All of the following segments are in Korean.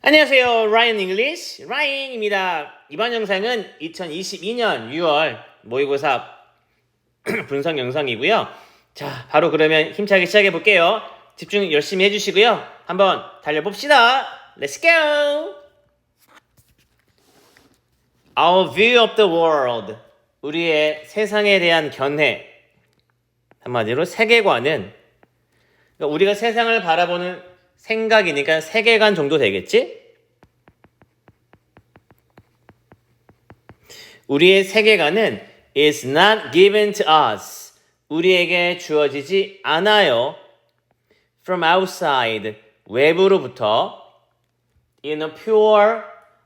안녕하세요. 라이언 잉글리시 라이언입니다. 이번 영상은 2022년 6월 모의고사 분석 영상이고요. 자, 바로 그러면 힘차게 시작해 볼게요. 집중 열심히 해주시고요. 한번 달려봅시다. Let's go! Our view of the world. 우리의 세상에 대한 견해. 한마디로 세계관은 그러니까 우리가 세상을 바라보는 생각이니까 세계관 정도 되겠지? 우리의 세계관은 is not given to us. 우리에게 주어지지 않아요. From outside. 외부로부터 in a pure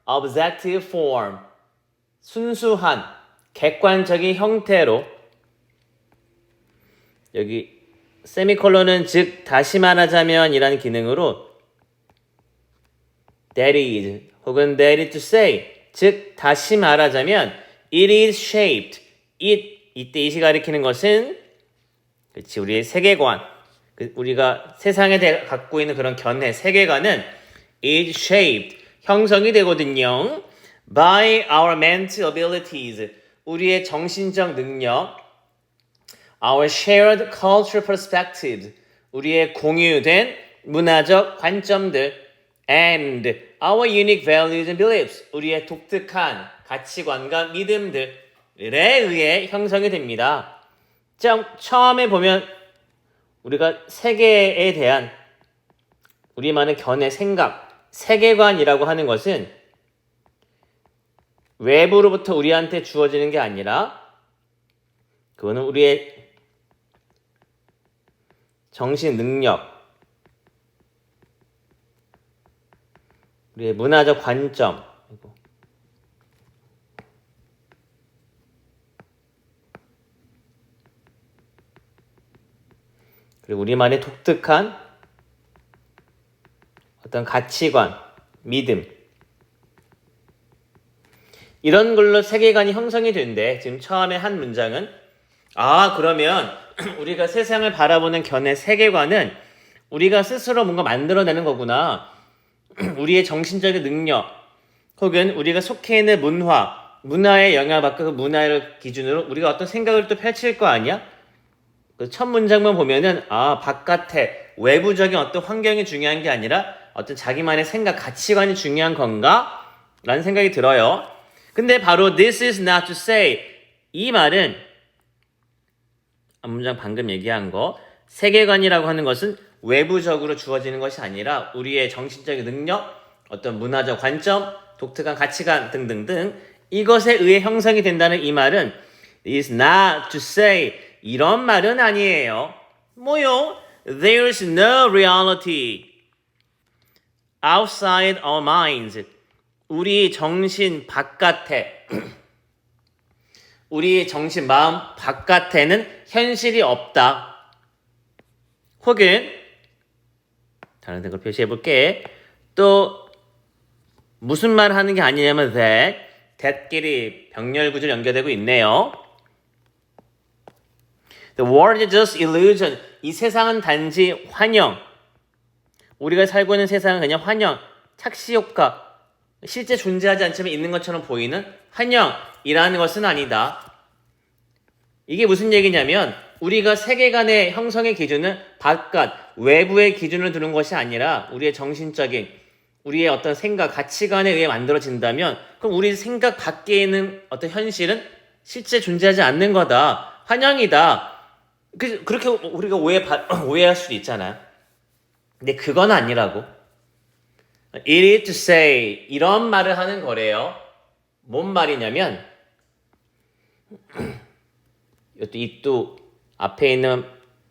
objective form. 순수한 객관적인 형태로 여기 세미콜론은 즉 다시 말하자면 이라는 기능으로 that is 혹은 that is to say 즉 다시 말하자면 it is shaped 이때 it이 가리키는 것은 그렇지 우리의 세계관 우리가 세상에 대해 갖고 있는 그런 견해 세계관은 is shaped 형성이 되거든요 by our mental abilities 우리의 정신적 능력 our shared cultural perspectives 우리의 공유된 문화적 관점들 and our unique values and beliefs 우리의 독특한 가치관과 믿음들에 의해 형성이 됩니다. 자, 처음에 보면 우리가 세계에 대한 우리만의 견해, 생각, 세계관이라고 하는 것은 외부로부터 우리한테 주어지는 게 아니라 그거는 우리의 정신 능력, 우리의 문화적 관점, 그리고 우리만의 독특한 어떤 가치관, 믿음 이런 걸로 세계관이 형성이 된대. 지금 처음에 한 문장은 그러면 우리가 세상을 바라보는 견해 세계관은 우리가 스스로 뭔가 만들어내는 거구나. 우리의 정신적인 능력 혹은 우리가 속해 있는 문화에 영향을 받고 그 문화를 기준으로 우리가 어떤 생각을 또 펼칠 거 아니야? 그 첫 문장만 보면은 바깥에 외부적인 어떤 환경이 중요한 게 아니라 어떤 자기만의 생각, 가치관이 중요한 건가? 라는 생각이 들어요. 근데 바로 this is not to say 이 말은 문장 방금 얘기한 거 세계관이라고 하는 것은 외부적으로 주어지는 것이 아니라 우리의 정신적인 능력, 어떤 문화적 관점, 독특한 가치관 등등등 이것에 의해 형성이 된다는 이 말은 is not to say 이런 말은 아니에요. 뭐요? There's no reality outside our minds. 우리 정신 바깥에 우리 정신 마음 바깥에는 현실이 없다. 혹은 다른 걸 표시해 볼게. 또 무슨 말 하는 게 아니냐면 that끼리 병렬 구조로 연결되고 있네요. The world is just illusion. 이 세상은 단지 환영. 우리가 살고 있는 세상은 그냥 환영, 착시 효과. 실제 존재하지 않지만 있는 것처럼 보이는 환영이라는 것은 아니다. 이게 무슨 얘기냐면 우리가 세계관의 형성의 기준은 바깥, 외부의 기준을 두는 것이 아니라 우리의 정신적인 우리의 어떤 생각, 가치관에 의해 만들어진다면 그럼 우리 생각 밖에 있는 어떤 현실은 실제 존재하지 않는 거다. 환영이다. 그렇게 우리가 오해할 수도 있잖아요. 근데 그건 아니라고. It is to say 이런 말을 하는 거래요. 뭔 말이냐면 이또 앞에 있는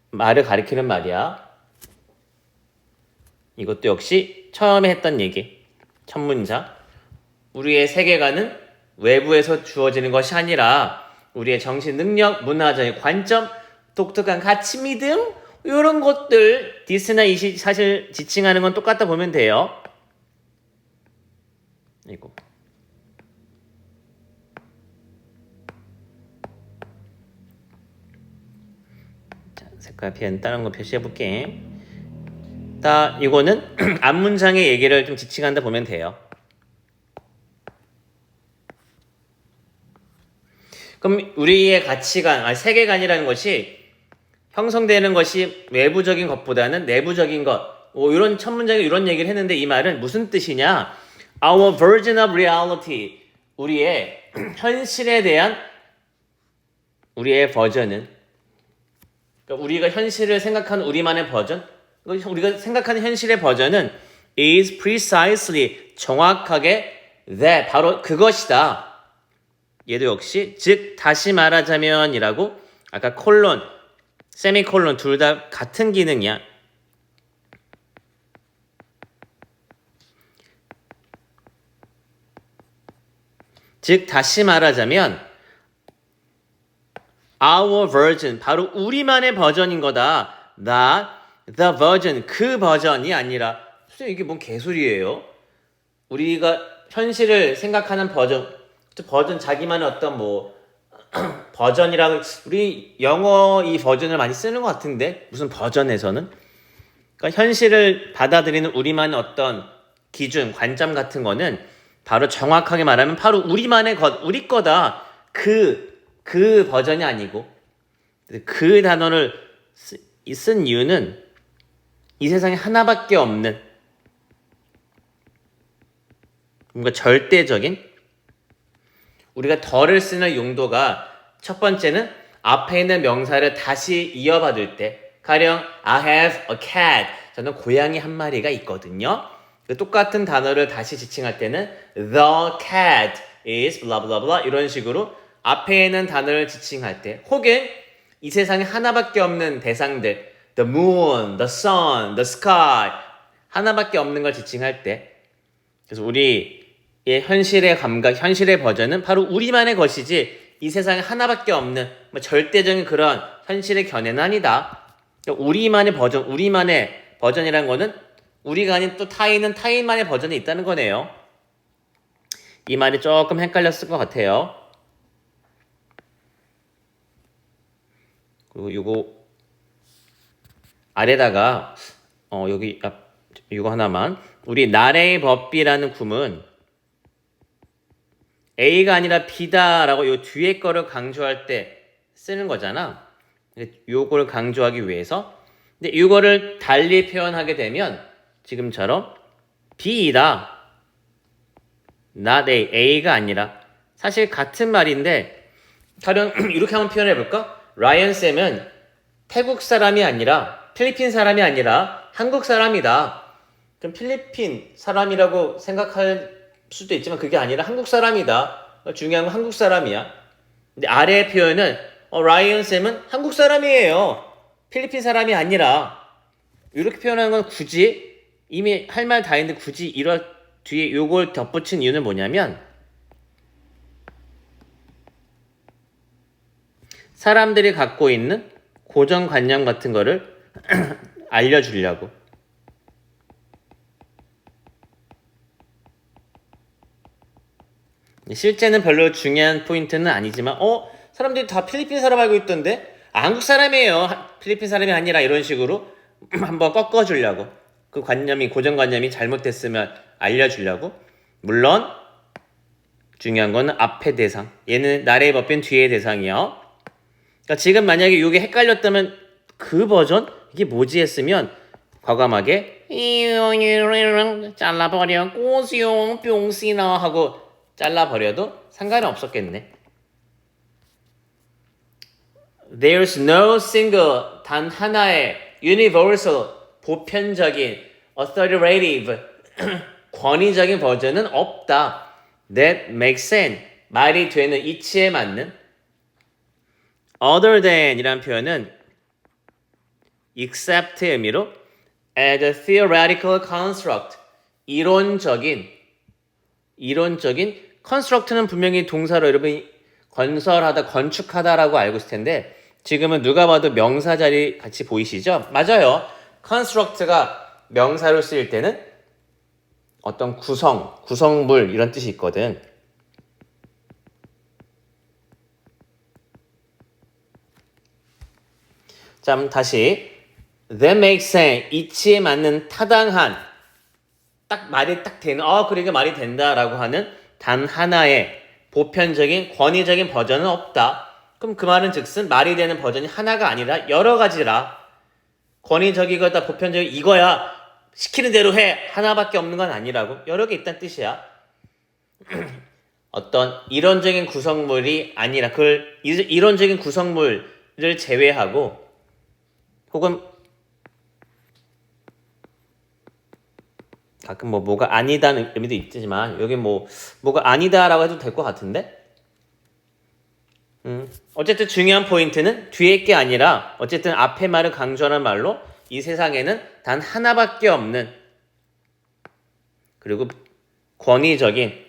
말을 가리키는 말이야. 이것도 역시 처음에 했던 얘기. 첫 문장. 우리의 세계관은 외부에서 주어지는 것이 아니라 우리의 정신 능력, 문화적인 관점, 독특한 가치 믿음 이런 것들 디스나 이시 사실 지칭하는 건 똑같다 보면 돼요. 이거. 자, 색깔 펜 다른 거 표시해 볼게. 다 이거는 앞문장의 얘기를 좀 지칭한다 보면 돼요. 그럼 우리의 가치관, 세계관이라는 것이 형성되는 것이 외부적인 것보다는 내부적인 것. 이런 첫 문장에 이런 얘기를 했는데 이 말은 무슨 뜻이냐? Our version of reality. 우리의 현실에 대한 우리의 버전은 그러니까 우리가 현실을 생각하는 우리만의 버전 우리가 생각하는 현실의 버전은 is precisely 정확하게 that 바로 그것이다. 얘도 역시 즉 다시 말하자면이라고 아까 콜론, 세미콜론 둘 다 같은 기능이야. 즉 다시 말하자면 our version 바로 우리만의 버전인 거다. Not the version 그 버전이 아니라 선생님 이게 뭔 개소리예요? 우리가 현실을 생각하는 버전 자기만의 어떤 뭐 버전이라고 우리 영어 이 버전을 많이 쓰는 것 같은데 무슨 버전에서는 그러니까 현실을 받아들이는 우리만의 어떤 기준 관점 같은 거는 바로 정확하게 말하면 바로 우리만의 것 우리 거다 그 버전이 아니고 그 단어를 쓴 이유는 이 세상에 하나밖에 없는 뭔가 절대적인 우리가 덜을 쓰는 용도가 첫 번째는 앞에 있는 명사를 다시 이어받을 때 가령 I have a cat 저는 고양이 한 마리가 있거든요. 똑같은 단어를 다시 지칭할 때는 the cat is blah blah blah 이런 식으로 앞에 있는 단어를 지칭할 때 혹은 이 세상에 하나밖에 없는 대상들 the moon, the sun, the sky 하나밖에 없는 걸 지칭할 때 그래서 우리의 현실의 감각, 현실의 버전은 바로 우리만의 것이지 이 세상에 하나밖에 없는 뭐 절대적인 그런 현실의 견해는 아니다. 그러니까 우리만의 버전, 우리만의 버전이라는 거는 우리가 아닌 또 타인은 타인만의 버전이 있다는 거네요. 이 말이 조금 헷갈렸을 것 같아요. 그리고 요거 아래다가 여기 이거 하나만 우리 나레이 법비라는 구문 A가 아니라 B다라고 요 뒤에 거를 강조할 때 쓰는 거잖아. 요걸 강조하기 위해서 근데 이거를 달리 표현하게 되면 지금처럼 B이다. not A, A가 아니라 사실 같은 말인데 다른 이렇게 한번 표현해 볼까? 라이언 쌤은 태국 사람이 아니라 필리핀 사람이 아니라 한국 사람이다. 그럼 필리핀 사람이라고 생각할 수도 있지만 그게 아니라 한국 사람이다. 중요한 건 한국 사람이야. 근데 아래의 표현은 라이언 쌤은 한국 사람이에요. 필리핀 사람이 아니라 이렇게 표현하는 건 굳이 이미 할 말 다 했는데 굳이 이런 뒤에 요걸 덧붙인 이유는 뭐냐면 사람들이 갖고 있는 고정관념 같은 거를 알려주려고. 실제는 별로 중요한 포인트는 아니지만 사람들이 다 필리핀 사람 알고 있던데 한국 사람이에요. 필리핀 사람이 아니라 이런 식으로 한번 꺾어주려고. 그 관념이 고정관념이 잘못됐으면 알려주려고. 물론 중요한 거는 앞에 대상. 얘는 나레이 법변 뒤에 대상이요. 그러니까 지금 만약에 이게 헷갈렸다면 그 버전 이게 뭐지 했으면 과감하게 잘라버려 꼬시용 뿅시나 하고 잘라버려도 상관은 없었겠네. There's no single 단 하나의 universal 보편적인 authoritative 권위적인 버전은 없다. That makes sense 말이 되는 이치에 맞는 other than 이란 표현은 except의 의미로 as a theoretical construct 이론적인 construct는 분명히 동사로 여러분이 건설하다 건축하다라고 알고 있을 텐데 지금은 누가 봐도 명사 자리 같이 보이시죠? 맞아요. construct가 명사로 쓰일 때는 어떤 구성물 이런 뜻이 있거든. 자, 다시 that makes sense. 이치에 맞는 타당한 딱 말이 딱 되는 그러니까 말이 된다라고 하는 단 하나의 보편적인 권위적인 버전은 없다. 그럼 그 말은 즉슨 말이 되는 버전이 하나가 아니라 여러 가지라. 권위적이거나 보편적인 이거야 시키는 대로 해 하나밖에 없는 건 아니라고. 여러 개 있다는 뜻이야. 어떤 이론적인 구성물이 아니라 그걸 이론적인 구성물을 제외하고 혹은 가끔 뭐가 아니다는 의미도 있지만 여기 뭐가 아니다라고 해도 될 것 같은데 어쨌든 중요한 포인트는 뒤에 게 아니라 어쨌든 앞에 말을 강조하는 말로 이 세상에는 단 하나밖에 없는 그리고 권위적인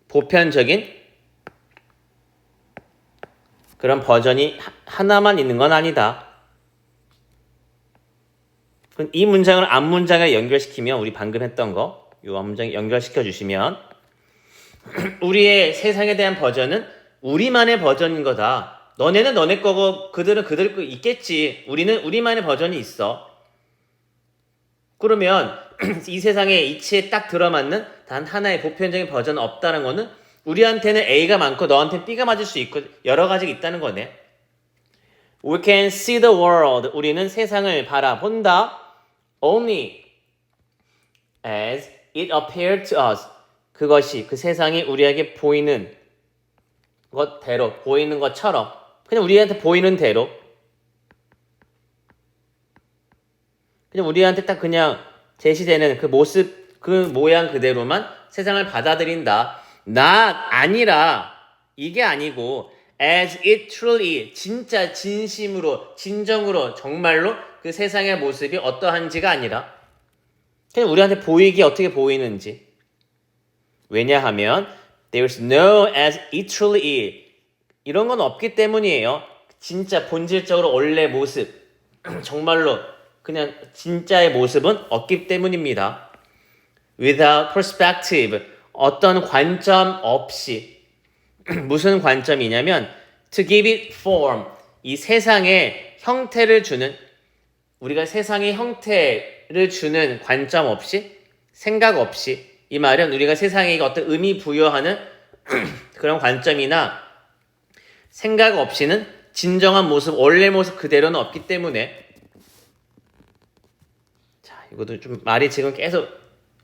보편적인 그런 버전이 하나만 있는 건 아니다. 이 문장을 앞 문장에 연결시키면 우리 방금 했던 거 이 앞 문장에 연결시켜 주시면 우리의 세상에 대한 버전은 우리만의 버전인 거다. 너네는 너네 거고 그들은 그들 거 있겠지. 우리는 우리만의 버전이 있어. 그러면 이 세상에 이치에 딱 들어맞는 단 하나의 보편적인 버전은 없다는 거는 우리한테는 A가 많고 너한테는 B가 맞을 수 있고 여러 가지가 있다는 거네. We can see the world. 우리는 세상을 바라본다. Only as it appeared to us. 그것이 그 세상이 우리에게 보이는 것대로 보이는 것처럼 그냥 우리한테 보이는 대로 그냥 우리한테 딱 그냥 제시되는 그 모습 그 모양 그대로만 세상을 받아들인다. 아니라 이게 아니고 as it truly 진짜 진심으로 진정으로 정말로 그 세상의 모습이 어떠한지가 아니라 그냥 우리한테 보이기 어떻게 보이는지. 왜냐하면 there's no as it truly is. 이런 건 없기 때문이에요. 진짜 본질적으로 원래 모습 정말로 그냥 진짜의 모습은 없기 때문입니다. Without perspective. 어떤 관점 없이 무슨 관점이냐면 to give it form. 이 세상에 형태를 주는 우리가 세상의 형태를 주는 관점 없이 생각 없이 이 말은 우리가 세상에 어떤 의미 부여하는 그런 관점이나 생각 없이는 진정한 모습, 원래 모습 그대로는 없기 때문에 자, 이것도 좀 말이 지금 계속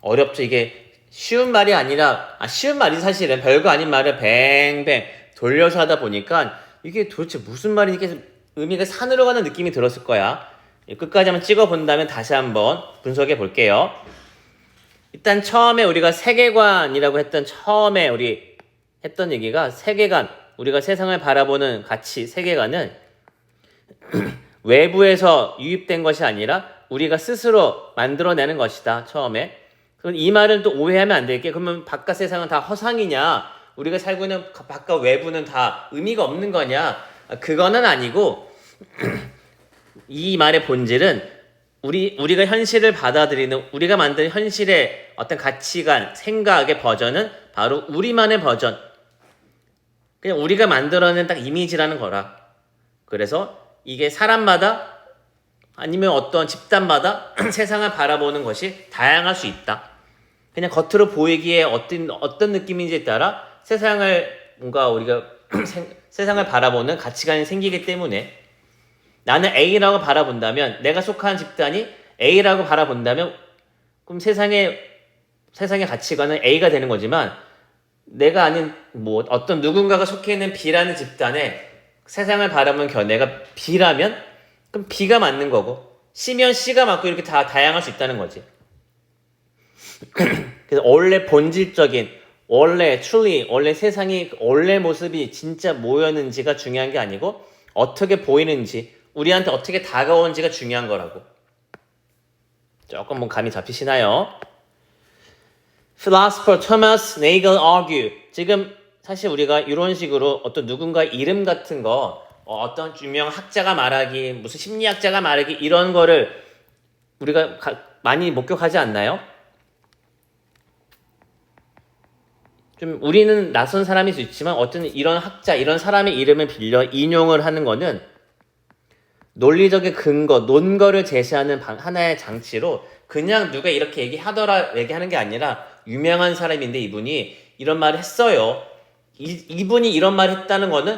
어렵죠. 이게 쉬운 말이 아니라 쉬운 말이 사실은 별거 아닌 말을 뱅뱅 돌려서 하다 보니까 이게 도대체 무슨 말인지 계속 의미가 산으로 가는 느낌이 들었을 거야. 끝까지 한번 찍어본다면 다시 한번 분석해 볼게요. 일단 처음에 우리가 세계관이라고 했던 처음에 우리 했던 얘기가 세계관, 우리가 세상을 바라보는 가치, 세계관은 외부에서 유입된 것이 아니라 우리가 스스로 만들어내는 것이다. 처음에. 그럼 이 말은 또 오해하면 안 될게. 그러면 바깥 세상은 다 허상이냐? 우리가 살고 있는 바깥 외부는 다 의미가 없는 거냐? 그거는 아니고 이 말의 본질은 우리가 현실을 받아들이는 우리가 만든 현실의 어떤 가치관, 생각의 버전은 바로 우리만의 버전. 그냥 우리가 만들어낸 딱 이미지라는 거라. 그래서 이게 사람마다 아니면 어떤 집단마다 세상을 바라보는 것이 다양할 수 있다. 그냥 겉으로 보이기에 어떤 느낌인지에 따라 뭔가 우리가 세상을 바라보는 가치관이 생기기 때문에 나는 A라고 바라본다면 내가 속한 집단이 A라고 바라본다면 그럼 세상의 가치관은 A가 되는 거지만 내가 아닌 어떤 누군가가 속해 있는 B라는 집단에 세상을 바라보는 견해가 B라면 그럼 B가 맞는 거고 C면 C가 맞고 이렇게 다 다양할 수 있다는 거지. 그래서 원래 본질적인 원래 세상이 원래 모습이 진짜 뭐였는지가 중요한 게 아니고 어떻게 보이는지 우리한테 어떻게 다가오는지가 중요한 거라고. 조금 감이 잡히시나요? Philosopher Thomas Nagel argue. 지금 사실 우리가 이런 식으로 어떤 누군가 이름 같은 거 어떤 유명 학자가 말하기 무슨 심리학자가 말하기 이런 거를 우리가 많이 목격하지 않나요? 좀 우리는 낯선 사람일 수 있지만 어떤 이런 학자 이런 사람의 이름을 빌려 인용을 하는 거는 논리적인 근거, 논거를 제시하는 하나의 장치로 그냥 누가 이렇게 얘기하는 게 아니라 유명한 사람인데 이분이 이런 말을 했어요. 이분이 이런 말을 했다는 거는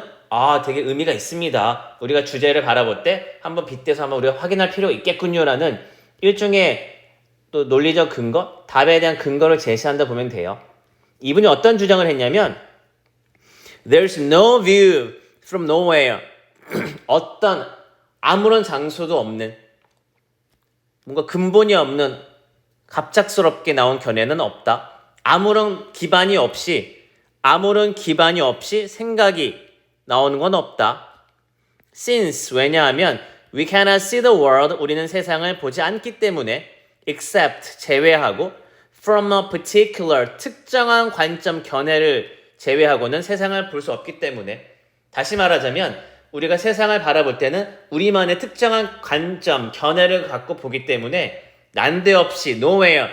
되게 의미가 있습니다. 우리가 주제를 바라볼 때 한번 빗대서 한번 우리가 확인할 필요가 있겠군요라는 일종의 또 논리적 근거, 답에 대한 근거를 제시한다 보면 돼요. 이분이 어떤 주장을 했냐면 There's no view from nowhere. 어떤 아무런 장소도 없는 뭔가 근본이 없는 갑작스럽게 나온 견해는 없다. 아무런 기반이 없이 생각이 나오는 건 없다. Since 왜냐하면 we cannot see the world 우리는 세상을 보지 않기 때문에 except 제외하고 from a particular 특정한 관점 견해를 제외하고는 세상을 볼 수 없기 때문에 다시 말하자면 우리가 세상을 바라볼 때는 우리만의 특정한 관점, 견해를 갖고 보기 때문에 난데없이 nowhere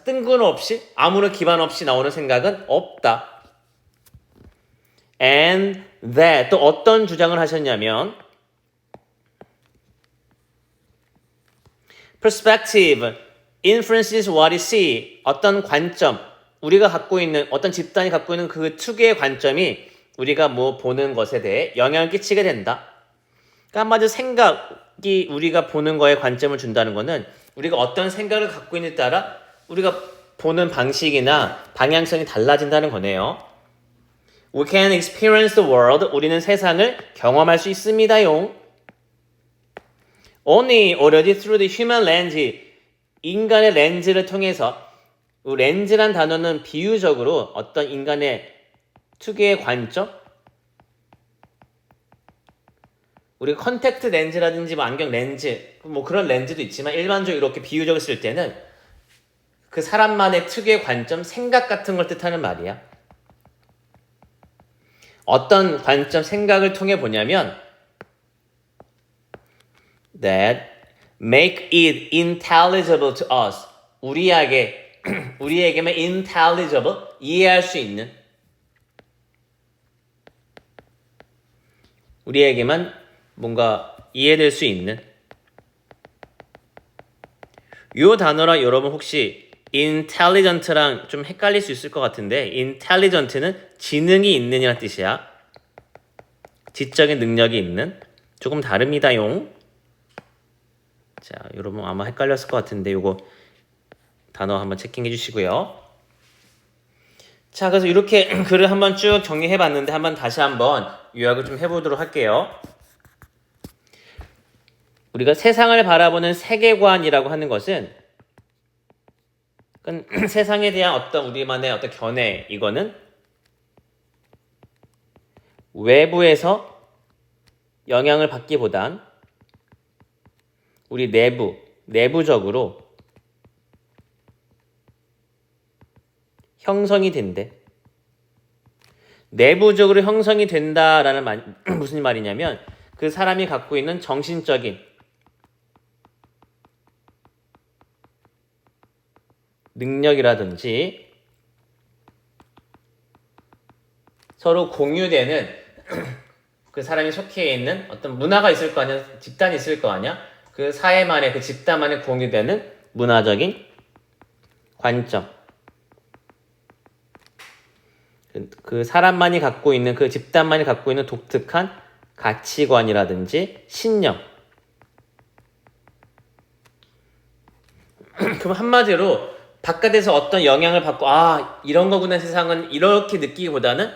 뜬금없이 아무런 기반 없이 나오는 생각은 없다. And that 또 어떤 주장을 하셨냐면 perspective influences what you see 어떤 관점 우리가 갖고 있는 어떤 집단이 갖고 있는 그 특유의 관점이 우리가 뭐 보는 것에 대해 영향을 끼치게 된다. 그러니까 한마디로 생각이 우리가 보는 거에 관점을 준다는 거는 우리가 어떤 생각을 갖고 있느냐에 따라 우리가 보는 방식이나 방향성이 달라진다는 거네요. We can experience the world. 우리는 세상을 경험할 수 있습니다요. Only already through the human lens. 인간의 렌즈를 통해서 렌즈란 단어는 비유적으로 어떤 인간의 특유의 관점 우리가 컨택트 렌즈라든지 뭐 안경 렌즈 뭐 그런 렌즈도 있지만 일반적으로 이렇게 비유적으로 쓸 때는 그 사람만의 특유의 관점, 생각 같은 걸 뜻하는 말이야. 어떤 관점, 생각을 통해 보냐면 that make it intelligible to us. 우리에게만 intelligible, 이해할 수 있는 우리에게만 뭔가 이해될 수 있는 이 단어랑 여러분 혹시 intelligent랑 좀 헷갈릴 수 있을 것 같은데 intelligent는 지능이 있는이란 뜻이야. 지적인 능력이 있는 조금 다릅니다용. 자, 여러분 아마 헷갈렸을 것 같은데 요거 단어 한번 체킹해 주시고요. 자, 그래서 이렇게 글을 한번 쭉 정리해 봤는데 한번 다시 한번 요약을 좀 해보도록 할게요. 우리가 세상을 바라보는 세계관이라고 하는 것은 세상에 대한 어떤 우리만의 어떤 견해 이거는 외부에서 영향을 받기보단 우리 내부적으로 형성이 된대. 내부적으로 형성이 된다라는 말, 무슨 말이냐면 그 사람이 갖고 있는 정신적인 능력이라든지 서로 공유되는 그 사람이 속해 있는 어떤 문화가 있을 거 아니야, 집단이 있을 거 아니야. 그 사회만의 그 집단만의 공유되는 문화적인 관점. 그 사람만이 갖고 있는 그 집단만이 갖고 있는 독특한 가치관이라든지 신념. 그럼 한마디로 바깥에서 어떤 영향을 받고 이런 거구나 세상은 이렇게 느끼기보다는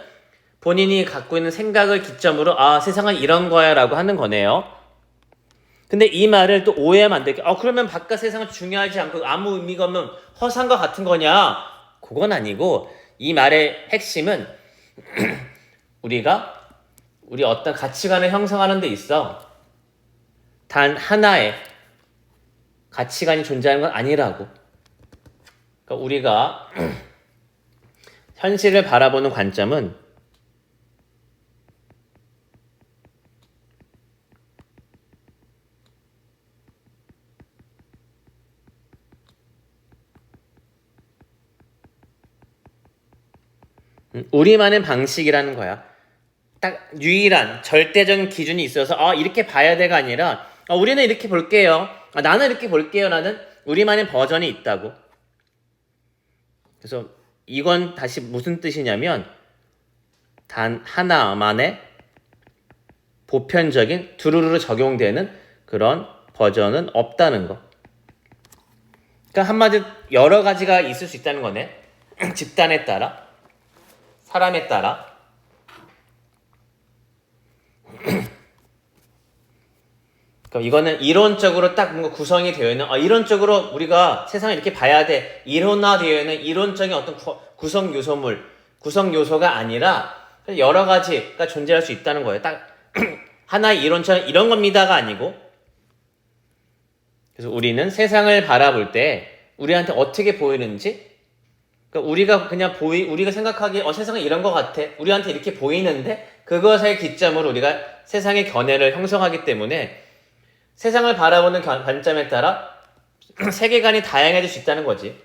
본인이 갖고 있는 생각을 기점으로 세상은 이런 거야 라고 하는 거네요. 근데 이 말을 또 오해하면 안 되게 그러면 바깥 세상은 중요하지 않고 아무 의미가 없는 허상과 같은 거냐? 그건 아니고 이 말의 핵심은 우리 어떤 가치관을 형성하는 데 있어 단 하나의 가치관이 존재하는 건 아니라고. 그러니까 우리가 현실을 바라보는 관점은 우리만의 방식이라는 거야. 딱 유일한 절대적인 기준이 있어서 이렇게 봐야 돼가 아니라 우리는 이렇게 볼게요. 나는 이렇게 볼게요. 라는 우리만의 버전이 있다고. 그래서 이건 다시 무슨 뜻이냐면 단 하나만의 보편적인 두루루루 적용되는 그런 버전은 없다는 거. 그러니까 한마디로 여러 가지가 있을 수 있다는 거네. 집단에 따라, 사람에 따라. 그럼 이거는 이론적으로 딱 뭔가 구성이 되어 있는, 이론적으로 우리가 세상을 이렇게 봐야 돼. 이론화되어 있는 이론적인 어떤 구성 요소가 아니라 여러 가지가 존재할 수 있다는 거예요. 딱 하나의 이론처럼 이런 겁니다가 아니고. 그래서 우리는 세상을 바라볼 때 우리한테 어떻게 보이는지, 그러니까 우리가 그냥 우리가 생각하기에 세상은 이런 것 같아. 우리한테 이렇게 보이는데 그것을 기점으로 우리가 세상의 견해를 형성하기 때문에 세상을 바라보는 관점에 따라 세계관이 다양해질 수 있다는 거지.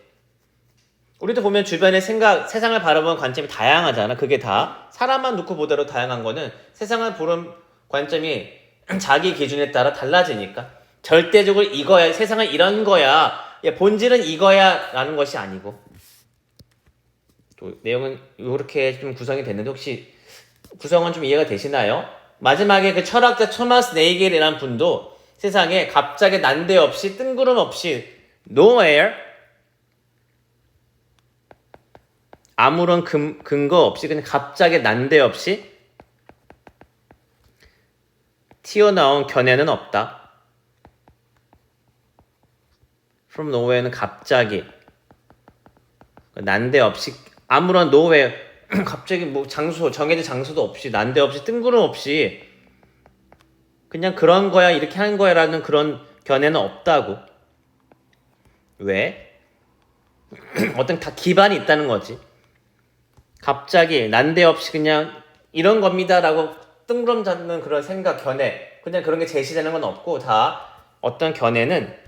우리도 보면 주변의 세상을 바라보는 관점이 다양하잖아. 그게 다 사람만 놓고 보더라도 다양한 거는 세상을 보는 관점이 자기 기준에 따라 달라지니까 절대적으로 이거야, 세상은 이런 거야, 본질은 이거야 라는 것이 아니고. 또 내용은 이렇게 좀 구성이 됐는데 혹시 구성은 좀 이해가 되시나요? 마지막에 그 철학자 토마스 네이겔이라는 분도 세상에 갑자기 난데없이 뜬구름 없이 nowhere, 아무런 근거 없이 그냥 갑자기 난데없이 튀어나온 견해는 없다. from nowhere는 갑자기, 난데없이 아무런 nowhere, 갑자기 뭐 정해진 장소도 없이 난데없이 뜬구름 없이 그냥 그런 거야, 이렇게 하는 거야 라는 그런 견해는 없다고. 왜? 어떤 다 기반이 있다는 거지. 갑자기 난데없이 그냥 이런 겁니다 라고 뜬구름 잡는 그런 생각, 견해, 그냥 그런 게 제시되는 건 없고, 다 어떤 견해는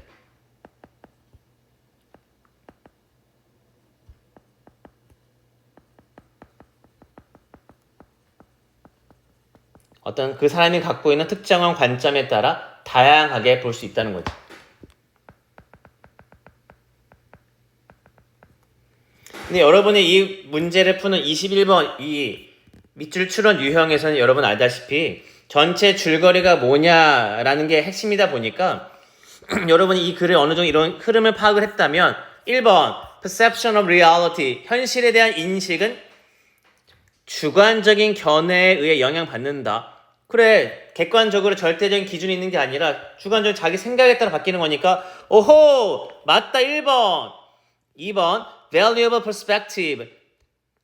어떤 그 사람이 갖고 있는 특정한 관점에 따라 다양하게 볼 수 있다는 거죠. 근데 여러분이 이 문제를 푸는 21번 이 밑줄 추론 유형에서는 여러분 알다시피 전체 줄거리가 뭐냐라는 게 핵심이다 보니까 여러분이 이 글을 어느 정도 이런 흐름을 파악을 했다면 1번 perception of reality, 현실에 대한 인식은 주관적인 견해에 의해 영향받는다. 그래, 객관적으로 절대적인 기준이 있는 게 아니라 주관적인 자기 생각에 따라 바뀌는 거니까 오호, 맞다. 1번. 2번 valuable perspective,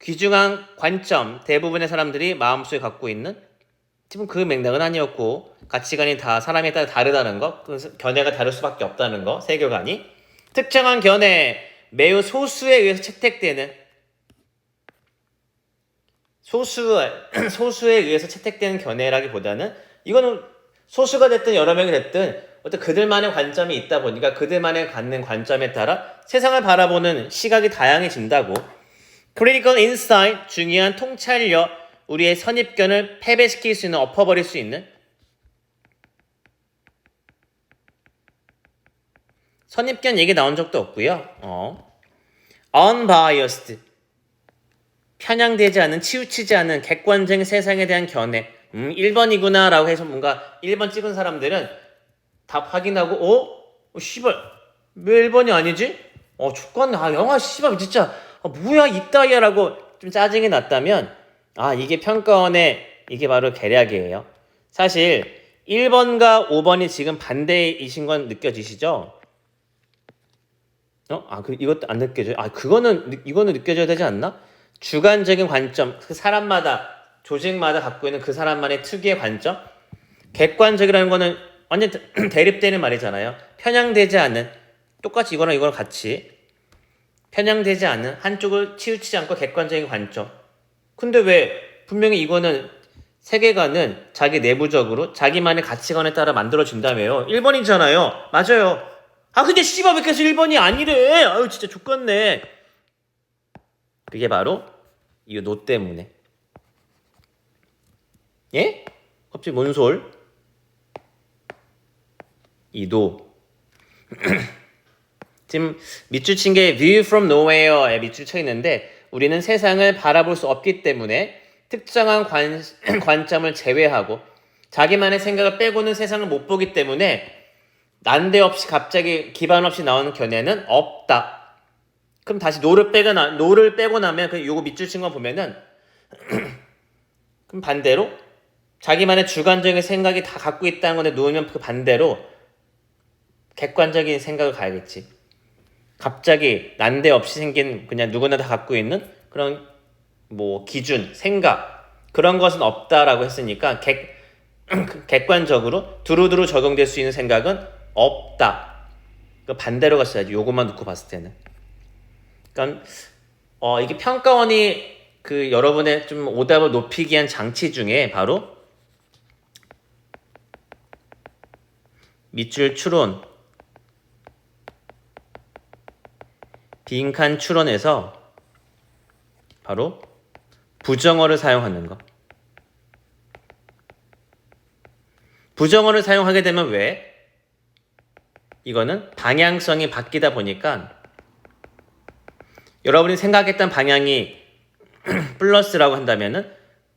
귀중한 관점, 대부분의 사람들이 마음속에 갖고 있는, 지금 그 맥락은 아니었고 가치관이 다 사람에 따라 다르다는 거, 견해가 다를 수밖에 없다는 거, 세계관이. 특정한 견해, 매우 소수에 의해서 채택되는, 소수에 의해서 채택되는 견해라기보다는 이거는 소수가 됐든 여러 명이 됐든 어떤 그들만의 관점이 있다 보니까 그들만의 갖는 관점에 따라 세상을 바라보는 시각이 다양해진다고. critical insight, 중요한 통찰력, 우리의 선입견을 패배시킬 수 있는, 엎어버릴 수 있는. 선입견 얘기 나온 적도 없고요. unbiased, 편향되지 않은, 치우치지 않은 객관적인 세상에 대한 견해. 1번이구나 라고 해서 뭔가 1번 찍은 사람들은 답 확인하고 씨발 왜 1번이 아니지? 죽겠네. 영화 씨발 진짜 뭐야 이따위야 라고 좀 짜증이 났다면 이게 평가원의 이게 바로 계략이에요. 사실 1번과 5번이 지금 반대이신 건 느껴지시죠? 이것도 안 느껴져요? 이거는 느껴져야 되지 않나? 주관적인 관점, 그 사람마다, 조직마다 갖고 있는 그 사람만의 특유의 관점. 객관적이라는 거는 완전 대립되는 말이잖아요. 편향되지 않은, 똑같이 이거랑 같이 편향되지 않은, 한쪽을 치우치지 않고 객관적인 관점. 근데 왜 분명히 이거는 세계관은 자기 내부적으로 자기만의 가치관에 따라 만들어진다며요. 1번이잖아요. 맞아요. 근데 씨발 왜 계속 1번이 아니래? 진짜 족같네. 그게 바로 이 노 때문에. 예? 갑자기 뭔 솔? 이도. 지금 밑줄 친 게 view from nowhere에 밑줄 쳐 있는데 우리는 세상을 바라볼 수 없기 때문에 특정한 관점을 제외하고 자기만의 생각을 빼고는 세상을 못 보기 때문에 난데없이 갑자기 기반 없이 나오는 견해는 없다. 그럼 다시 노를 빼고 나면 그 요거 밑줄 친 거 보면은 그럼 반대로 자기만의 주관적인 생각이 다 갖고 있다는 건데 놓으면 그 반대로 객관적인 생각을 가야겠지. 갑자기 난데없이 생긴 그냥 누구나 다 갖고 있는 그런 뭐 기준, 생각 그런 것은 없다라고 했으니까 객관적으로 두루두루 적용될 수 있는 생각은 없다. 그 반대로 갔어야지. 요것만 놓고 봤을 때는. 그러니까 이게 평가원이 그 여러분의 좀 오답을 높이기 위한 장치 중에 바로 밑줄 추론, 빈칸 추론에서 바로 부정어를 사용하는 거. 부정어를 사용하게 되면 왜? 이거는 방향성이 바뀌다 보니까 여러분이 생각했던 방향이 플러스라고 한다면은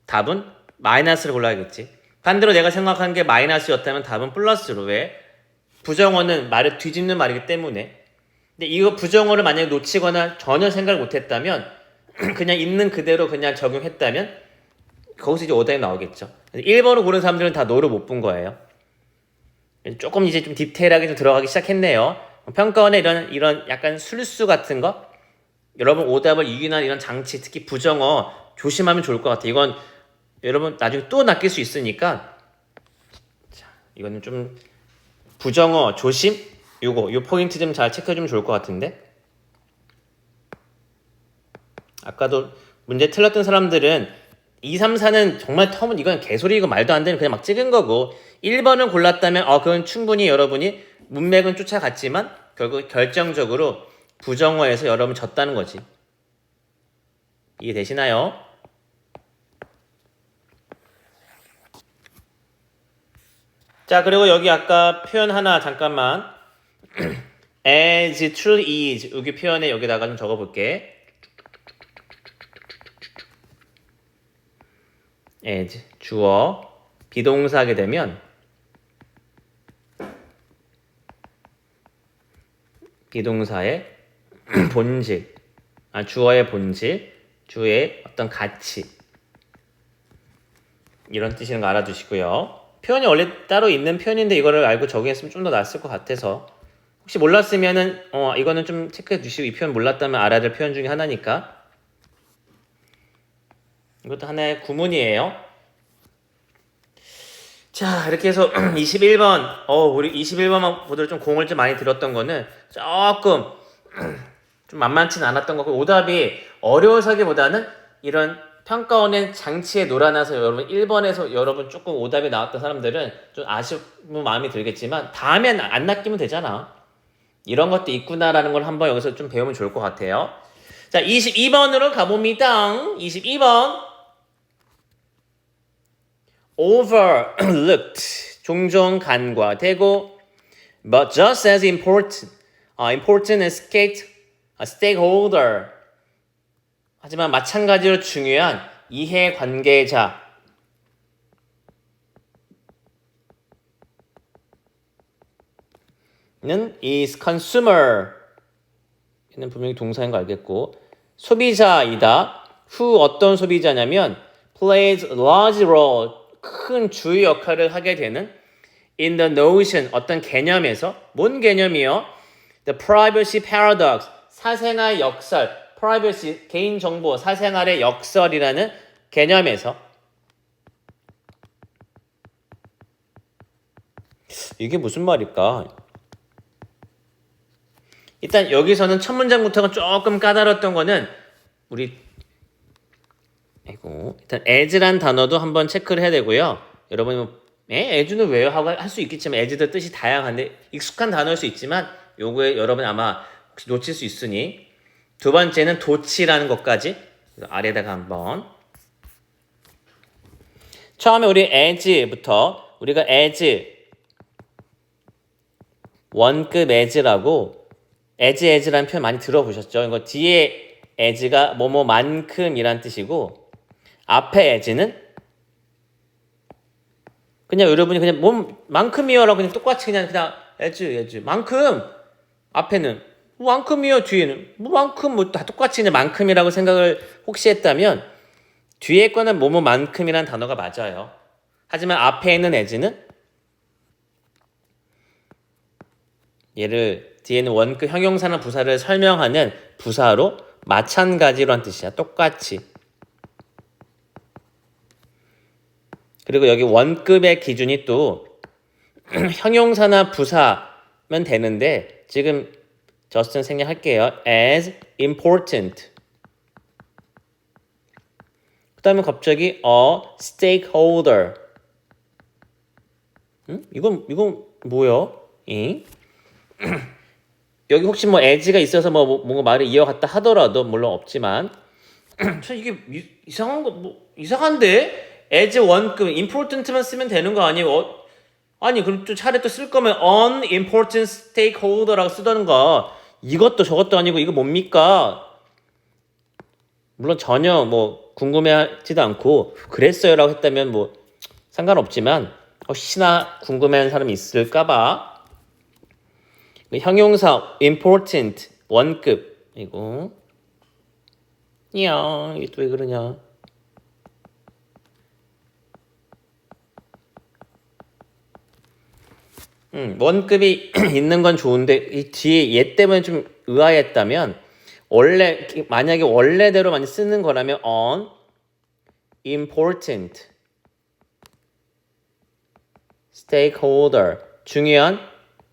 답은 마이너스를 골라야겠지. 반대로 내가 생각한 게 마이너스였다면 답은 플러스로. 왜? 부정어는 말을 뒤집는 말이기 때문에. 근데 이거 부정어를 만약에 놓치거나 전혀 생각을 못했다면 그냥 있는 그대로 그냥 적용했다면 거기서 이제 오답이 나오겠죠. 1번을 고른 사람들은 다 노를 못 본 거예요. 조금 이제 좀 디테일하게 좀 들어가기 시작했네요. 평가원의 이런 약간 술수 같은 거, 여러분 오답을 유인한 이런 장치, 특히 부정어 조심하면 좋을 것 같아요. 이건 여러분 나중에 또 낚일 수 있으니까 자, 이거는 좀 부정어 조심. 요 포인트 좀 잘 체크해주면 좋을 것 같은데. 아까도 문제 틀렸던 사람들은 2, 3, 4는 정말 이건 개소리, 이거 말도 안 되는 그냥 막 찍은 거고 1번을 골랐다면 그건 충분히 여러분이 문맥은 쫓아갔지만 결국 결정적으로 부정어에서 여러분 졌다는 거지. 이해되시나요? 자, 그리고 여기 아까 표현 하나 잠깐만 as truly is 여기 표현에 여기다가 좀 적어볼게. as 주어 비동사 하게 되면 비동사의 본질, 주어의 본질, 주의 어떤 가치 이런 뜻이는 거 알아두시고요. 표현이 원래 따로 있는 표현인데 이거를 알고 적용했으면 좀 더 낫을 것 같아서 혹시 몰랐으면은 이거는 좀 체크해 주시고 이 표현 몰랐다면 알아야 될 표현 중에 하나니까 이것도 하나의 구문이에요. 자, 이렇게 해서 21번 우리 21번만 보더라도 좀 공을 좀 많이 들었던 거는 조금 좀 만만치는 않았던 거고 오답이 어려워서기보다는 이런 평가원의 장치에 놀아나서 여러분 1번에서 여러분 조금 오답이 나왔던 사람들은 좀 아쉬운 마음이 들겠지만 다음엔 안 낚이면 되잖아. 이런 것도 있구나라는 걸 한번 여기서 좀 배우면 좋을 것 같아요. 자, 22번으로 가봅니다. 22번 overlooked 종종 간과되고 but just as important as stakeholder 하지만 마찬가지로 중요한 이해관계자는 is consumer 얘는 분명히 동사인 거 알겠고 소비자이다. who 어떤 소비자냐면 plays a large role 큰 주요 역할을 하게 되는 in the notion 어떤 개념에서 뭔 개념이요? The privacy paradox 사생활 역설 privacy 개인정보 사생활의 역설이라는 개념에서 이게 무슨 말일까? 일단 여기서는 첫 문장부터가 조금 까다로웠던 거는 우리 일단 as란 단어도 한번 체크를 해야 되고요. 여러분이 as는 왜요? 하고 할 수 있겠지만 as도 뜻이 다양한데 익숙한 단어일 수 있지만 요거에 여러분 아마 혹시 놓칠 수 있으니 두 번째는 도치라는 것까지 아래다가 한번 처음에 우리 as부터 우리가 as 원급 as라고 as라는 표현 많이 들어보셨죠? 이거 뒤에 as가 뭐뭐만큼이란 뜻이고 앞에 as는 그냥 여러분이 그냥 뭐만큼이요라고 그냥 똑같이 그냥 as 만큼 앞에는 만큼이요 뒤에는 만큼 뭐 다 똑같이 그냥 만큼이라고 생각을 혹시 했다면 뒤에 거는 뭐뭐만큼이란 단어가 맞아요. 하지만 앞에 있는 as는 얘를 뒤에는 원급 형용사나 부사를 설명하는 부사로 마찬가지로 한 뜻이야. 똑같이. 그리고 여기 원급의 기준이 또 형용사나 부사면 되는데 지금 저스틴 생략할게요. as important. 그 다음에 갑자기 a stakeholder. 이건 뭐야? 여기 혹시 뭐 as가 있어서 뭔가 말을 이어갔다 하더라도 물론 없지만 참 이게 이상한데 as 원급 important만 쓰면 되는 거 아니에요? 아니 그럼 또 차라리 또 쓸 거면 unimportant stakeholder라고 쓰던가 이것도 저것도 아니고 이거 뭡니까? 물론 전혀 뭐 궁금해하지도 않고 그랬어요라고 했다면 뭐 상관없지만 혹시나 궁금해하는 사람이 있을까봐 형용사 important 원급 이거 이야 이게 또 왜 그러냐 원급이 있는 건 좋은데 이 뒤에 얘 때문에 좀 의아했다면 원래 만약에 원래대로 많이 쓰는 거라면 on important stakeholder 중요한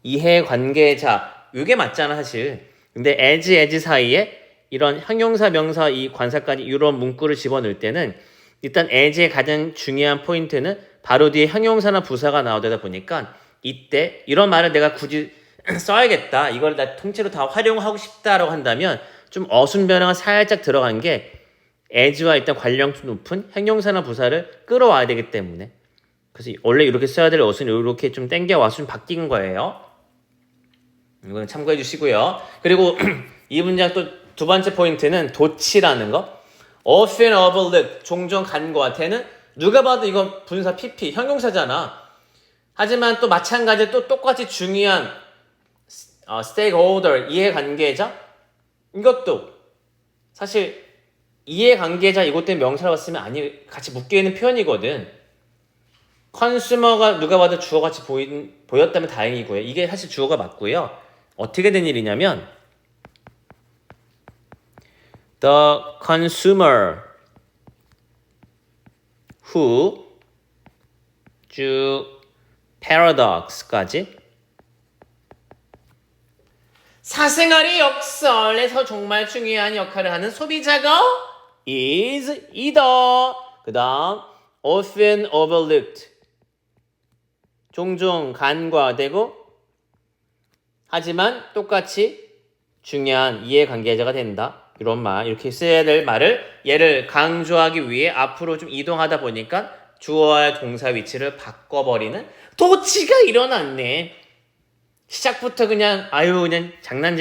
이해관계자 이게 맞잖아 사실. 근데 as 사이에 이런 형용사 명사 이 관사까지 이런 문구를 집어넣을 때는 일단 as의 가장 중요한 포인트는 바로 뒤에 형용사나 부사가 나오다 보니까 이때 이런 말을 내가 굳이 써야겠다 이걸 나 통째로 다 활용하고 싶다라고 한다면 좀 어순 변화가 살짝 들어간 게 as와 일단 관련 좀 높은 형용사나 부사를 끌어와야 되기 때문에 그래서 원래 이렇게 써야 될 어순이 이렇게 좀 땡겨와서 좀 바뀐 거예요. 이거는 참고해 주시고요. 그리고 이 문장 또 두 번째 포인트는 도치라는 거. often overlooked, 종종 간과되는 누가 봐도 이건 분사 PP, 형용사잖아. 하지만 또 마찬가지로 또 똑같이 중요한 stakeholder, 이해관계자 이것도 사실 이해관계자 이것 때문에 명사라고 쓰면 아니 같이 묶여있는 표현이거든. 컨슈머가 누가 봐도 주어같이 보였다면 다행이고요. 이게 사실 주어가 맞고요. 어떻게 된 일이냐면 the consumer who 쭉 paradox까지 사생활의 역설에서 정말 중요한 역할을 하는 소비자가 is 이다. 그 다음 often overlooked 종종 간과되고 하지만 똑같이 중요한 이해관계자가 된다. 이런 말 이렇게 써야 될 말을 얘를 강조하기 위해 앞으로 좀 이동하다 보니까 주어와 동사 위치를 바꿔버리는 도치가 일어났네. 시작부터 그냥 그냥 장난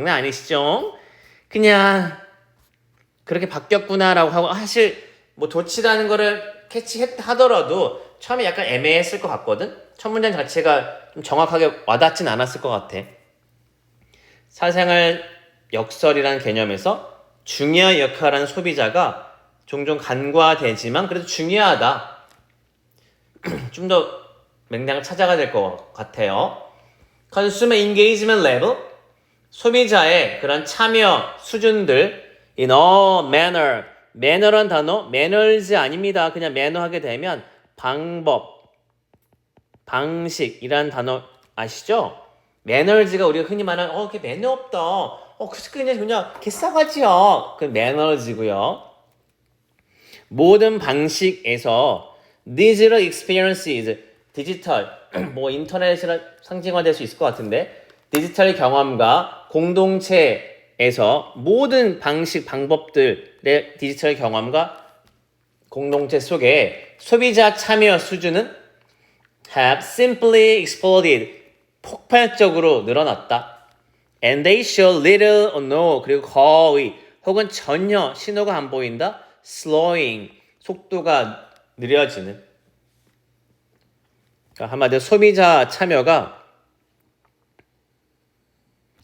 아니시죠? 그냥 그렇게 바뀌었구나라고 하고 사실 뭐 도치라는 거를 캐치하더라도 처음에 약간 애매했을 것 같거든. 첫 문장 자체가 좀 정확하게 와닿진 않았을 것 같아. 사생활 역설이라는 개념에서 중요한 역할을 하는 소비자가 종종 간과되지만 그래도 중요하다. 좀 더 맥락을 찾아가야 될 것 같아요. Consumer engagement level, 소비자의 그런 참여 수준들 in all manner, manner란 단어, manners 아닙니다. 그냥 manner 하게 되면 방법, 방식이란 단어 아시죠? manners가 우리가 흔히 말하는 걔 매너 없다. 그냥 걔 싸가지야. 그 manners고요. 모든 방식에서 digital experiences, 디지털, 뭐 인터넷이라 상징화될 수 있을 것 같은데 디지털 경험과 공동체에서 모든 방식, 방법들의 디지털 경험과 공동체 속에 소비자 참여 수준은 have simply exploded. 폭발적으로 늘어났다. And they show little or no. 그리고 거의 혹은 전혀 신호가 안 보인다. slowing. 속도가 느려지는. 그러니까 한마디로 소비자 참여가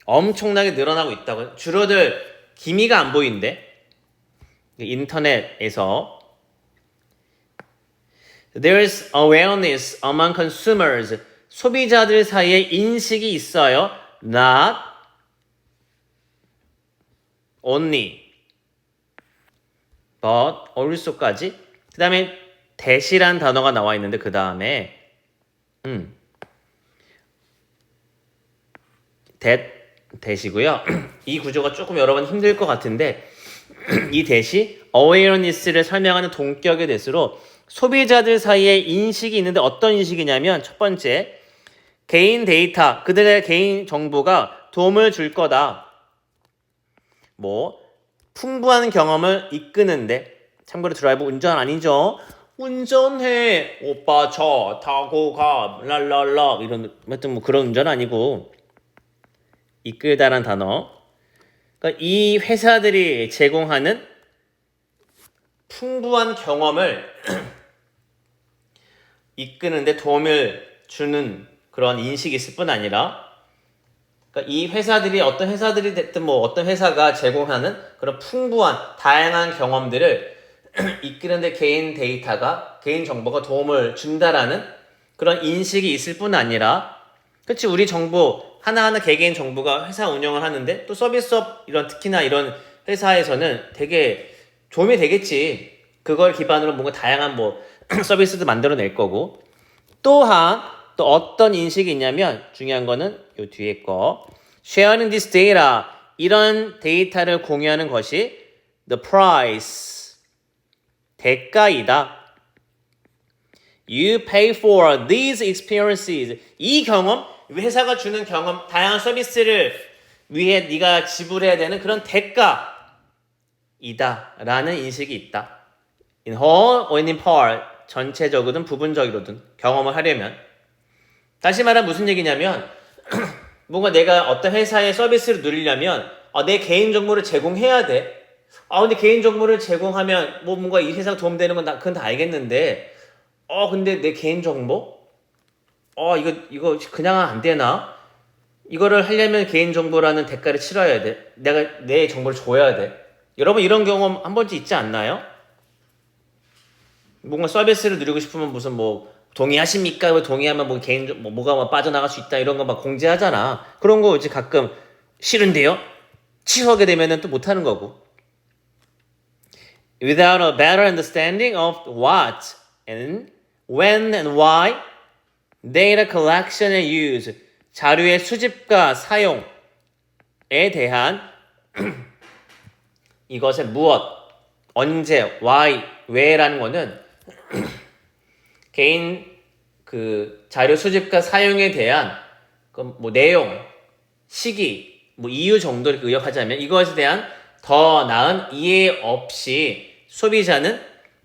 엄청나게 늘어나고 있다고. 줄어들 기미가 안 보인대. 인터넷에서 There's awareness among consumers. 소비자들 사이에 인식이 있어요. Not only but also까지. 그 다음에 that이란 단어가 나와 있는데 그 다음에 that이고요. 이 구조가 조금 여러분 힘들 것 같은데 이 that이 awareness를 설명하는 동격의 that으로 소비자들 사이에 인식이 있는데 어떤 인식이냐면 첫 번째 개인 데이터, 그들의 개인 정보가 도움을 줄 거다. 뭐 풍부한 경험을 이끄는데 참고로 드라이브 운전 아니죠. 운전해 오빠 저 타고 가 랄랄라 이런 하여튼 뭐 그런 운전 아니고 이끌다란 단어. 그러니까 이 회사들이 제공하는 풍부한 경험을 이끄는데 도움을 주는 그런 인식이 있을 뿐 아니라 그러니까 이 회사들이 어떤 회사들이 됐든 뭐 어떤 회사가 제공하는 그런 풍부한 다양한 경험들을 이끄는데 개인 데이터가 개인 정보가 도움을 준다라는 그런 인식이 있을 뿐 아니라 그렇지 우리 정보 하나하나 개개인 정보가 회사 운영을 하는데 또 서비스업 이런 특히나 이런 회사에서는 되게 도움이 되겠지. 그걸 기반으로 뭔가 다양한 뭐 서비스도 만들어낼 거고 또한 또 어떤 인식이 있냐면 중요한 거는 요 뒤에 거 sharing this data 이런 데이터를 공유하는 것이 the price 대가이다. You pay for these experiences 이 경험 회사가 주는 경험 다양한 서비스를 위해 네가 지불해야 되는 그런 대가이다 라는 인식이 있다. In whole or in part 전체적이든 부분적이로든 경험을 하려면 다시 말하면 무슨 얘기냐면 뭔가 내가 어떤 회사의 서비스를 누리려면 내 개인정보를 제공해야 돼. 근데 개인정보를 제공하면 뭐 뭔가 이 회사가 도움되는 건 그건 다 알겠는데 근데 내 개인정보? 이거 그냥 안 되나? 이거를 하려면 개인정보라는 대가를 치러야 돼. 내가 내 정보를 줘야 돼. 여러분 이런 경험 한 번쯤 있지 않나요? 뭔가 서비스를 누리고 싶으면 무슨 뭐 동의하십니까? 동의하면 뭐 개인 뭐가 뭐 빠져나갈 수 있다 이런 거 막 공지하잖아. 그런 거 이제 가끔 싫은데요? 취소하게 되면은 또 못하는 거고. Without a better understanding of what and when and why data collection and use 자료의 수집과 사용에 대한 이것의 무엇, 언제, why, 왜라는 거는 개인 그 자료 수집과 사용에 대한 뭐 내용, 시기, 뭐 이유 정도를 요약하자면 이것에 대한 더 나은 이해 없이 소비자는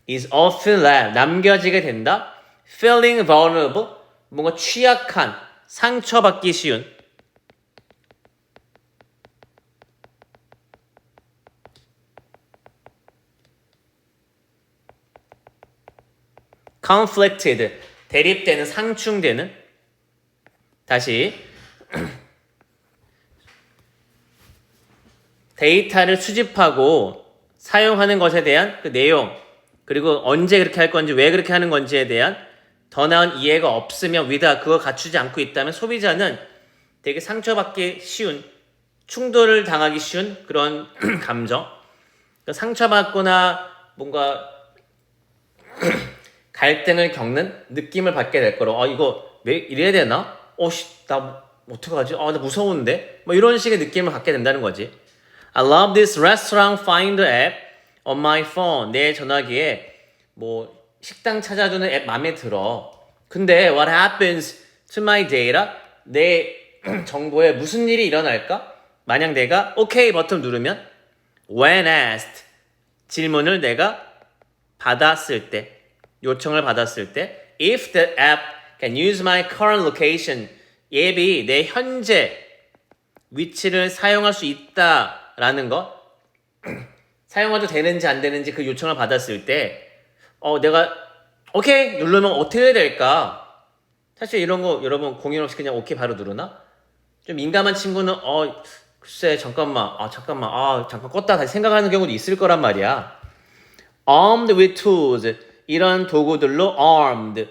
is often left 남겨지게 된다. feeling vulnerable 뭔가 취약한 상처받기 쉬운 conflicted 대립되는 상충되는 다시 데이터를 수집하고 사용하는 것에 대한 그 내용 그리고 언제 그렇게 할 건지 왜 그렇게 하는 건지에 대한 더 나은 이해가 없으면 위다 그거 갖추지 않고 있다면 소비자는 되게 상처받기 쉬운 충돌을 당하기 쉬운 그런 감정 상처받거나 뭔가 갈등을 겪는 느낌을 받게 될 거로 이거 왜 이래야 되나? 나 어떡하지? 나 무서운데? 뭐 이런 식의 느낌을 갖게 된다는 거지. I love this restaurant finder app on my phone. 내 전화기에 뭐 식당 찾아주는 앱 마음에 들어. 근데 what happens to my data? 내 정보에 무슨 일이 일어날까? 만약 내가 OK 버튼 누르면 when asked 질문을 내가 받았을 때, 요청을 받았을 때, if the app can use my current location, 앱이 내 현재 위치를 사용할 수 있다라는 거, 사용해도 되는지 안 되는지 그 요청을 받았을 때, 내가 오케이 누르면 어떻게 해야 될까? 사실 이런 거 여러분 공연 없이 그냥 오케이 바로 누르나? 좀 민감한 친구는 글쎄 잠깐만 잠깐 껐다 다시 생각하는 경우도 있을 거란 말이야. armed with tools, 이런 도구들로 armed,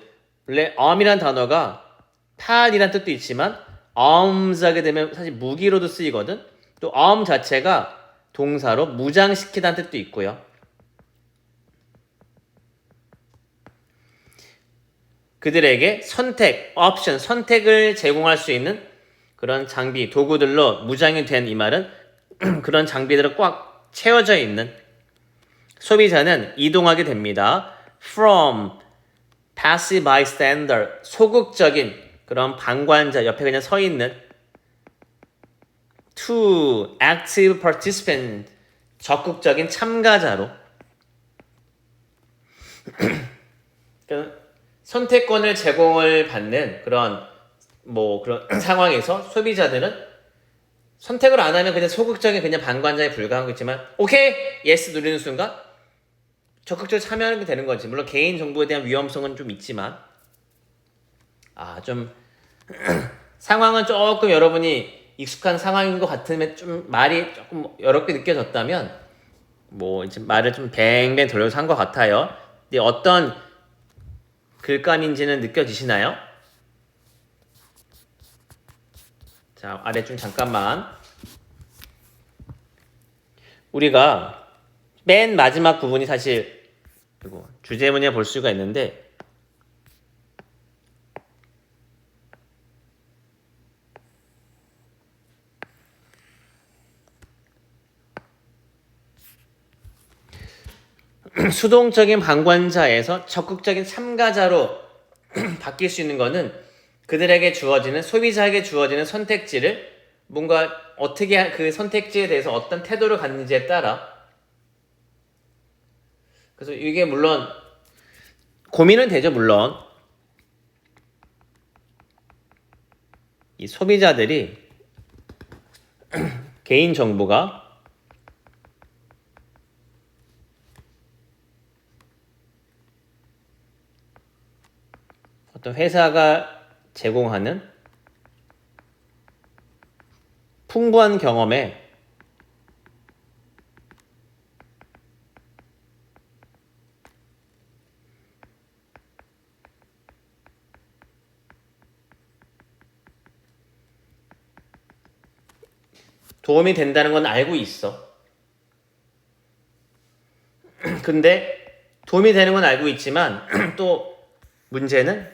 원래 arm이란 단어가 팔이란 뜻도 있지만 arms 하게 되면 사실 무기로도 쓰이거든. 또 arm 자체가 동사로 무장시키다는 뜻도 있고요. 그들에게 선택을 제공할 수 있는 그런 장비, 도구들로 무장이 된 이 말은 그런 장비들을 꽉 채워져 있는, 소비자는 이동하게 됩니다. From passive bystander, 소극적인 그런 방관자, 옆에 그냥 서 있는, to active participant, 적극적인 참가자로. 선택권을 제공을 받는 그런 상황에서 소비자들은 선택을 안 하면 그냥 소극적인 그냥 방관자에 불과하고 있지만 오케이 예스 누르는 순간 적극적으로 참여하게 되는 거지. 물론 개인 정보에 대한 위험성은 좀 있지만 좀 상황은 조금 여러분이 익숙한 상황인 것 같으면 좀 말이 조금 어렵게 느껴졌다면 이제 말을 좀 뱅뱅 돌려서 한 것 같아요. 근데 어떤 글감인지는 느껴지시나요? 자, 아래 좀 잠깐만. 우리가 맨 마지막 부분이 사실 주제문이라 볼 수가 있는데 수동적인 방관자에서 적극적인 참가자로 바뀔 수 있는 거는 그들에게 주어지는, 소비자에게 주어지는 선택지를 뭔가 어떻게 그 선택지에 대해서 어떤 태도를 갖는지에 따라. 그래서 이게 물론 고민은 되죠. 물론 이 소비자들이 개인 정보가 어떤 회사가 제공하는 풍부한 경험에 도움이 된다는 건 알고 있어. 근데 도움이 되는 건 알고 있지만 또 문제는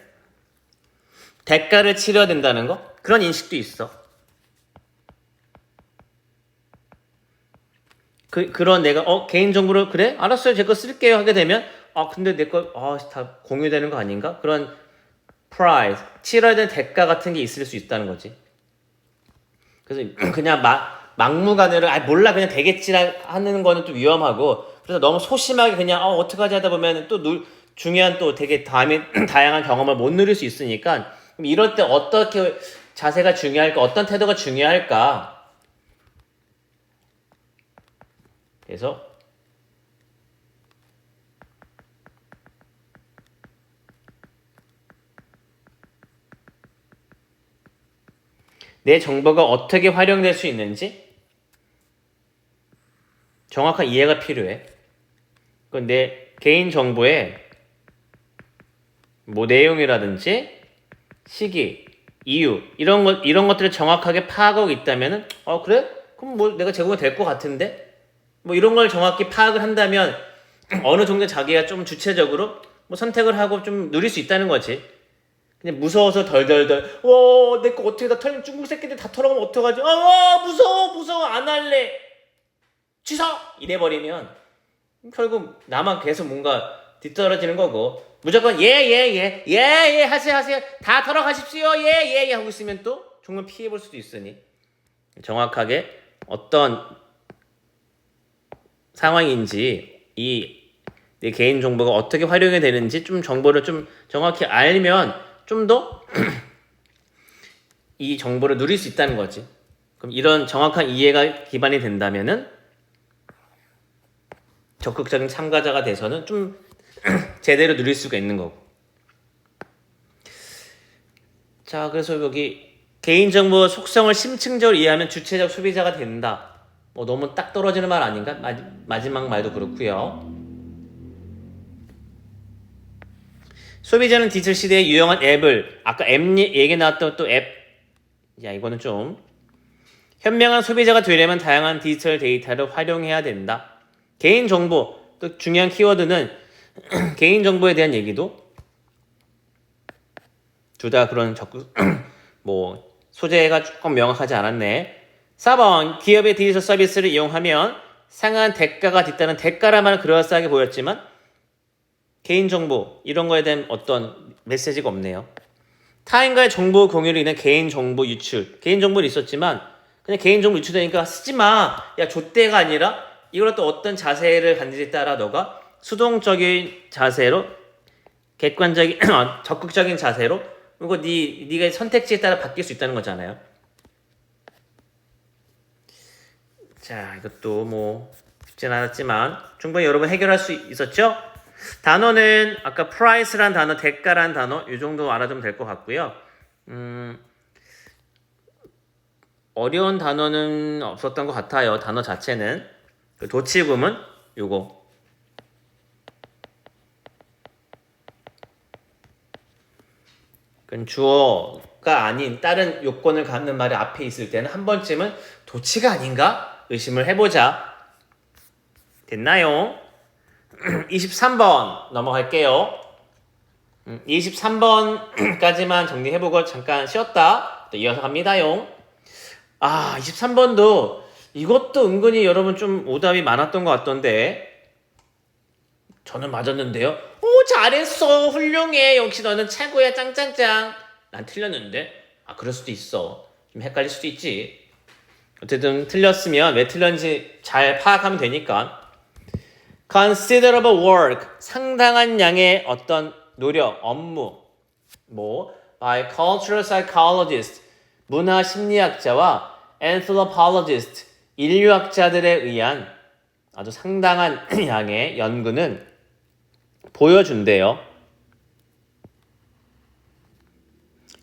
대가를 치러야 된다는 거? 그런 인식도 있어. 그런 내가 개인정보를 그래? 알았어요. 제 거 쓸게요 하게 되면 근데 내 거 다 공유되는 거 아닌가? 그런 프라이즈, 치러야 되는 대가 같은 게 있을 수 있다는 거지. 그래서 그냥 막무가내로 몰라 그냥 되겠지라 하는 거는 또 위험하고, 그래서 너무 소심하게 그냥 어떡하지 하다 보면 또 중요한 또 되게 다양한 경험을 못 누릴 수 있으니까 이럴 때 어떻게 자세가 중요할까? 어떤 태도가 중요할까? 그래서 내 정보가 어떻게 활용될 수 있는지 정확한 이해가 필요해. 내 개인 정보의 내용이라든지 시기, 이유 이런 것들을 정확하게 파악하고 있다면은 그래? 그럼 내가 제공이 될 것 같은데? 이런 걸 정확히 파악을 한다면 어느 정도 자기가 좀 주체적으로 선택을 하고 좀 누릴 수 있다는 거지. 그냥 무서워서 덜덜덜 내 거 어떻게 다 털면 중국 새끼들 다 털어가면 어떡하지? 무서워 안 할래 취소! 이래버리면 결국 나만 계속 뭔가 뒤떨어지는 거고, 무조건 예 하세요 다 털어가십시오 예 하고 있으면 또 정말 피해볼 수도 있으니 정확하게 어떤 상황인지 이 내 개인 정보가 어떻게 활용이 되는지 좀 정보를 좀 정확히 알면 좀 더 이 정보를 누릴 수 있다는 거지. 그럼 이런 정확한 이해가 기반이 된다면은 적극적인 참가자가 돼서는 좀 제대로 누릴 수가 있는 거고. 자, 그래서 여기 개인정보 속성을 심층적으로 이해하면 주체적 소비자가 된다. 뭐 너무 딱 떨어지는 말 아닌가? 마지막 말도 그렇고요. 소비자는 디지털 시대에 유용한 앱을 아까 앱 얘기 나왔던 또 앱. 야, 이거는 좀 현명한 소비자가 되려면 다양한 디지털 데이터를 활용해야 된다. 개인정보, 또 중요한 키워드는 개인정보에 대한 얘기도 둘 다 그런 뭐 소재가 조금 명확하지 않았네. 4번 기업의 디지털 서비스를 이용하면 상한 대가가 뒤따른 대가라만 그럴싸하게 보였지만 개인정보 이런 거에 대한 어떤 메시지가 없네요. 타인과의 정보 공유로 인한 개인정보 유출. 개인정보는 있었지만 그냥 개인정보 유출되니까 쓰지마. 야 좆대가 아니라 이걸 또 어떤 자세를 갖는지에 따라 너가 수동적인 자세로 객관적인 적극적인 자세로 그리고 네가 선택지에 따라 바뀔 수 있다는 거잖아요. 자, 이것도 뭐 쉽진 않았지만 충분히 여러분 해결할 수 있었죠? 단어는 아까 price란 단어, 대가란 단어 이 정도 알아두면 될 것 같고요. 어려운 단어는 없었던 것 같아요. 단어 자체는. 도치금은 요거. 주어가 아닌 다른 요건을 갖는 말이 앞에 있을 때는 한 번쯤은 도치가 아닌가 의심을 해보자. 됐나요? 23번 넘어갈게요. 23번까지만 정리해보고 잠깐 쉬었다 또 이어서 갑니다요. 23번도 이것도 은근히 여러분 좀 오답이 많았던 것 같던데 저는 맞았는데요. 오 잘했어 훌륭해 역시 너는 최고야 짱짱짱. 난 틀렸는데 그럴 수도 있어. 좀 헷갈릴 수도 있지. 어쨌든 틀렸으면 왜 틀렸는지 잘 파악하면 되니까. Considerable work 상당한 양의 어떤 노력 업무 뭐 by cultural psychologist 문화 심리학자와 anthropologist 인류학자들에 의한 아주 상당한 양의 연구는 보여준대요.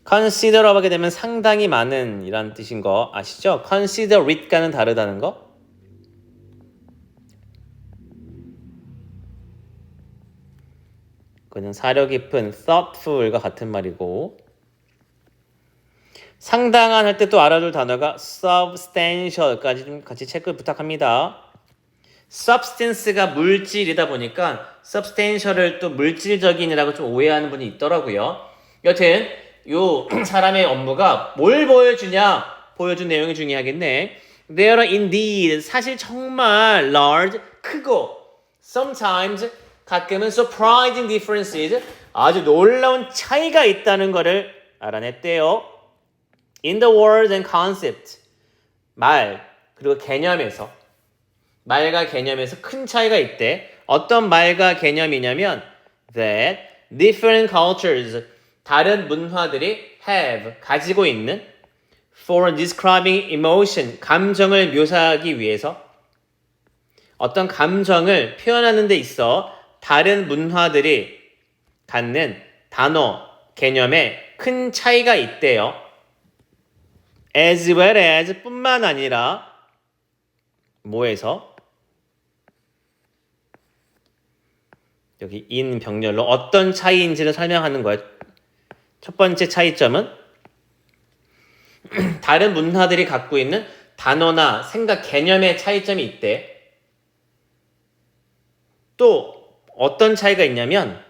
consider 하게 되면 상당히 많은 이란 뜻인 거 아시죠? consider with과는 다르다는 거. 그냥 사려 깊은 thoughtful과 같은 말이고 상당한 할 때 또 알아둘 단어가 substantial까지 좀 같이 체크 부탁합니다. substance가 물질이다 보니까 substantial을 또 물질적인이라고 좀 오해하는 분이 있더라고요. 여튼 요 사람의 업무가 뭘 보여주냐 보여준 내용이 중요하겠네. There are indeed 사실 정말 large 크고 sometimes 가끔은 surprising differences 아주 놀라운 차이가 있다는 것을 알아냈대요. In the words and concept 말 그리고 개념에서 말과 개념에서 큰 차이가 있대. 어떤 말과 개념이냐면 that different cultures 다른 문화들이 have 가지고 있는 for describing emotion 감정을 묘사하기 위해서 어떤 감정을 표현하는 데 있어 다른 문화들이 갖는 단어 개념에 큰 차이가 있대요. as well as 뿐만 아니라 뭐에서 여기 in 병렬로 어떤 차이인지를 설명하는 거예요. 첫 번째 차이점은 다른 문화들이 갖고 있는 단어나 생각 개념의 차이점이 있대. 또 어떤 차이가 있냐면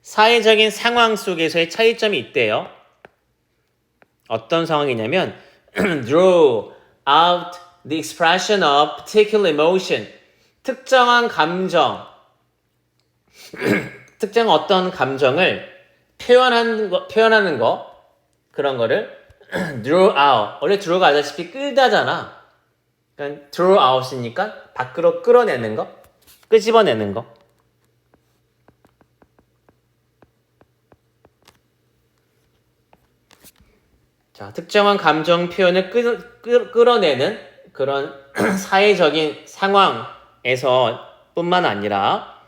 사회적인 상황 속에서의 차이점이 있대요. 어떤 상황이냐면 draw out the expression of particular emotion 특정한 감정 특정 어떤 감정을 표현하는 거 그런 거를 draw out 원래 draw가 알다시피 끌다잖아. 그러니까 draw out이니까 밖으로 끌어내는 거, 끄집어내는 거. 자, 특정한 감정 표현을 끌어내는 그런 사회적인 상황에서 뿐만 아니라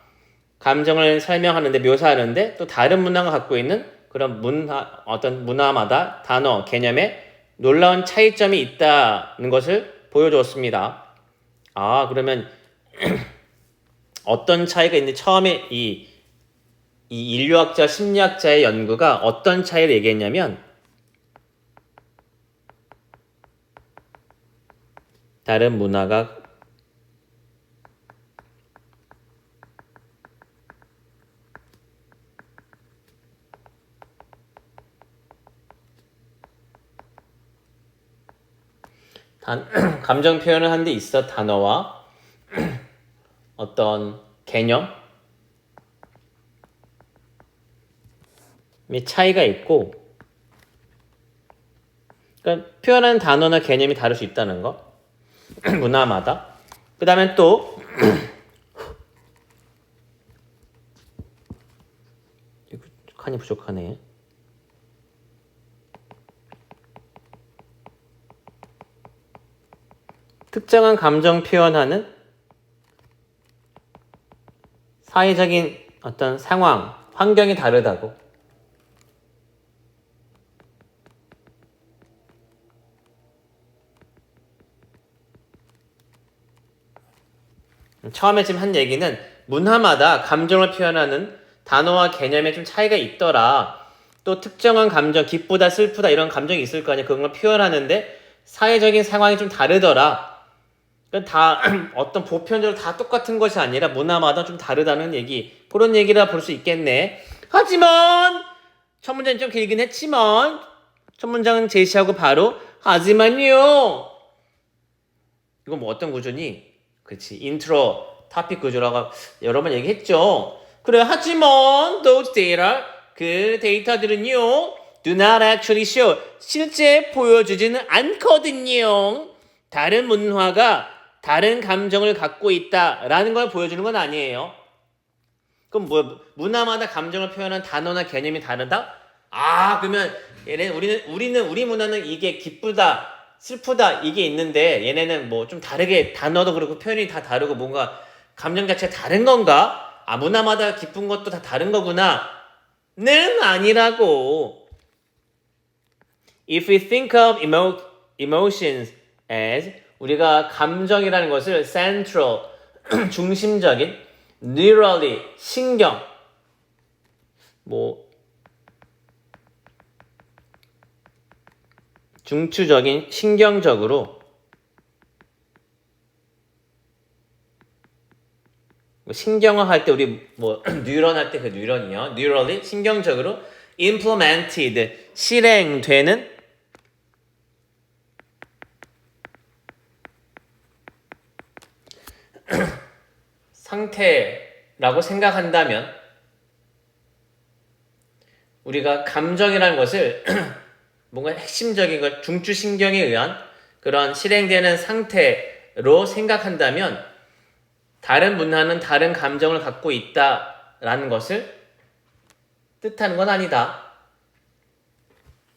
감정을 설명하는데, 묘사하는데 또 다른 문화가 갖고 있는 그런 어떤 문화마다 단어, 개념에 놀라운 차이점이 있다는 것을 보여주었습니다. 아, 그러면 어떤 차이가 있는지 처음에 이 인류학자, 심리학자의 연구가 어떤 차이를 얘기했냐면, 다른 문화가 감정 표현을 하는 데 있어 단어와 어떤 개념의 차이가 있고, 그러니까 표현하는 단어나 개념이 다를 수 있다는 거. 문화마다. 그 다음에 또 칸이 부족하네. 특정한 감정 표현하는 사회적인 어떤 상황, 환경이 다르다고. 처음에 지금 한 얘기는 문화마다 감정을 표현하는 단어와 개념에 좀 차이가 있더라. 또 특정한 감정, 기쁘다, 슬프다 이런 감정이 있을 거 아니야. 그런 걸 표현하는데 사회적인 상황이 좀 다르더라. 다 어떤 보편적으로 다 똑같은 것이 아니라 문화마다 좀 다르다는 얘기, 그런 얘기라 볼 수 있겠네. 하지만 첫 문장이 좀 길긴 했지만 첫 문장은 제시하고 바로 하지만요. 이건 뭐 어떤 구조니? 그렇지, 인트로 토픽 구조라고 여러 번 얘기했죠. 그래, 하지만 those data, 그 데이터들은요, do not actually show, 실제 보여주지는 않거든요. 다른 문화가 다른 감정을 갖고 있다라는 걸 보여주는 건 아니에요. 그럼 뭐 문화마다 감정을 표현한 단어나 개념이 다르다? 아, 그러면 우리 문화는 이게 기쁘다, 슬프다 이게 있는데 얘네는 뭐 좀 다르게 단어도 그렇고 표현이 다 다르고 뭔가 감정 자체가 다른 건가? 아, 문화마다 기쁜 것도 다 다른 거구나. 는 아니라고. If we think of emotions as, 우리가 감정이라는 것을 central, 중심적인, neurally, 신경, 뭐 중추적인, 신경적으로, 신경화 할 때 우리 뭐 뉴런 할 때 그 뉴런이요. neurally, 신경적으로 implemented, 실행되는 상태라고 생각한다면, 우리가 감정이라는 것을 뭔가 핵심적인 것, 중추신경에 의한 그런 실행되는 상태로 생각한다면 다른 문화는 다른 감정을 갖고 있다라는 것을 뜻하는 건 아니다.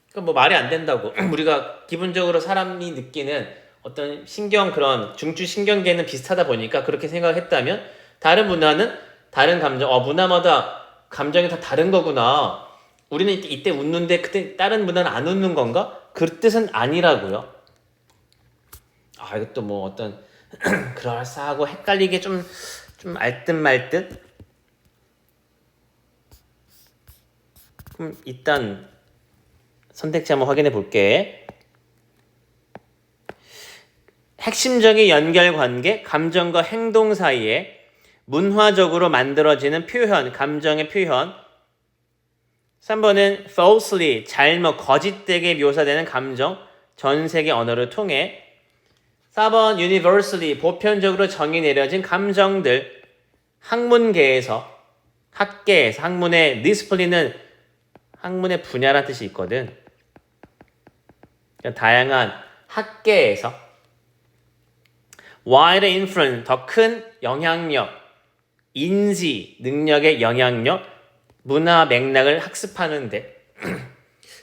그러니까 뭐 말이 안 된다고. 우리가 기본적으로 사람이 느끼는 어떤 신경, 그런 중추신경계는 비슷하다 보니까 그렇게 생각을 했다면 다른 문화는 다른 감정, 문화마다 감정이 다 다른 거구나. 우리는 이때 웃는데 그때 다른 문화는 안 웃는 건가? 그 뜻은 아니라고요. 아, 이것도 뭐 어떤 그럴싸하고 헷갈리게 좀 알듯 말듯. 그럼 일단 선택지 한번 확인해 볼게. 핵심적인 연결관계, 감정과 행동 사이에 문화적으로 만들어지는 표현, 감정의 표현. 3번은 falsely, 잘못, 거짓되게 묘사되는 감정, 전 세계 언어를 통해. 4번 universally, 보편적으로 정의 내려진 감정들, 학문계에서, 학계에서, 학문의 discipline은 학문의 분야라는 뜻이 있거든. 다양한 학계에서 wider influence, 더 큰 영향력, 인지, 능력의 영향력, 문화 맥락을 학습하는데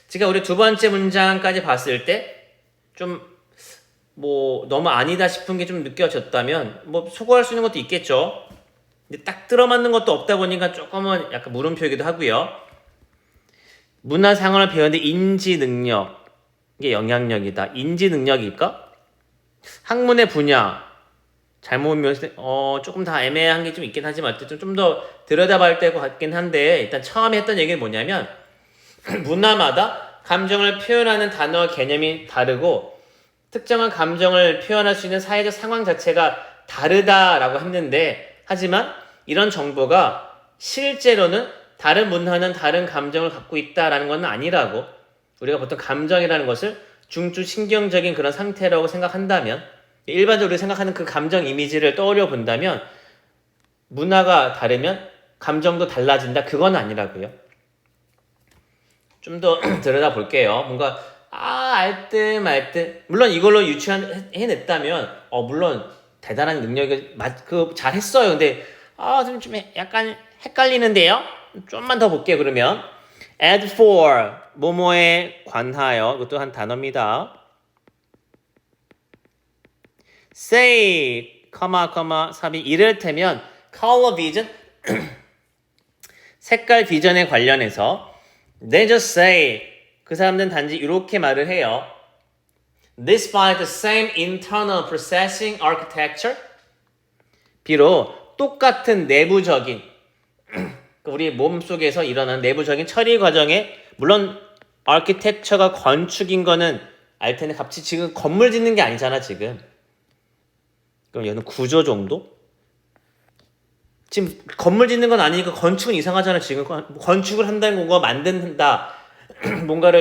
제가 우리 두 번째 문장까지 봤을 때 좀 뭐 너무 아니다 싶은 게 좀 느껴졌다면 뭐 소거할 수 있는 것도 있겠죠. 근데 딱 들어맞는 것도 없다 보니까 조금은 약간 물음표이기도 하고요. 문화 상황을 배우는데 인지 능력의 영향력이다. 인지 능력일까? 학문의 분야 잘못 묘사 조금 다 애매한 게 좀 있긴 하지만 어쨌든 좀 더 들여다봐야 될 것 같긴 한데 일단 처음에 했던 얘기는 뭐냐면 문화마다 감정을 표현하는 단어 개념이 다르고 특정한 감정을 표현할 수 있는 사회적 상황 자체가 다르다라고 했는데 하지만 이런 정보가 실제로는 다른 문화는 다른 감정을 갖고 있다라는 건 아니라고 우리가 보통 감정이라는 것을 중추신경적인 그런 상태라고 생각한다면 일반적으로 생각하는 그 감정 이미지를 떠올려 본다면 문화가 다르면 감정도 달라진다 그건 아니라고요. 좀 더 들여다볼게요. 뭔가 알듯 말듯 물론 이걸로 유추해냈다면 물론 대단한 능력이 잘했어요. 근데 좀 약간 헷갈리는데요. 좀만 더 볼게요. 그러면 as for 뭐뭐에 관하여 이것도 한 단어입니다. say, 삽입 이를테면 color vision 색깔 비전에 관련해서 they just say 그 사람들은 단지 이렇게 말을 해요. Despite the same internal processing architecture 비록 똑같은 내부적인 우리 몸속에서 일어나는 내부적인 처리 과정에 물론 architecture가 건축인 거는 알 텐데 갑자기 지금 건물 짓는 게 아니잖아 지금. 그럼 얘는 구조 정도? 지금 건물 짓는 건 아니니까 건축은 이상하잖아 지금. 건축을 한다는 건가 만든다 뭔가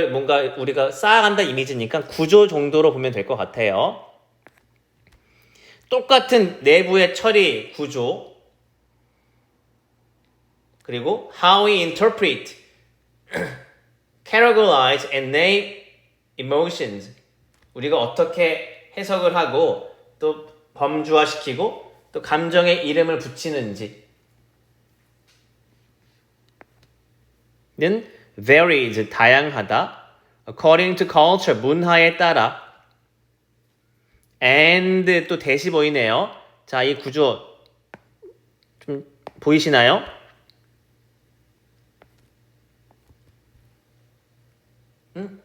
우리가 쌓아간다 이미지니까 구조 정도로 보면 될 것 같아요. 똑같은 내부의 처리 구조 그리고 how we interpret, categorize and name emotions 우리가 어떻게 해석을 하고 또 범주화시키고 또 감정에 이름을 붙이는지 는 varies, 다양하다. according to culture, 문화에 따라. and 또 대시 보이네요. 자, 이 구조 좀 보이시나요?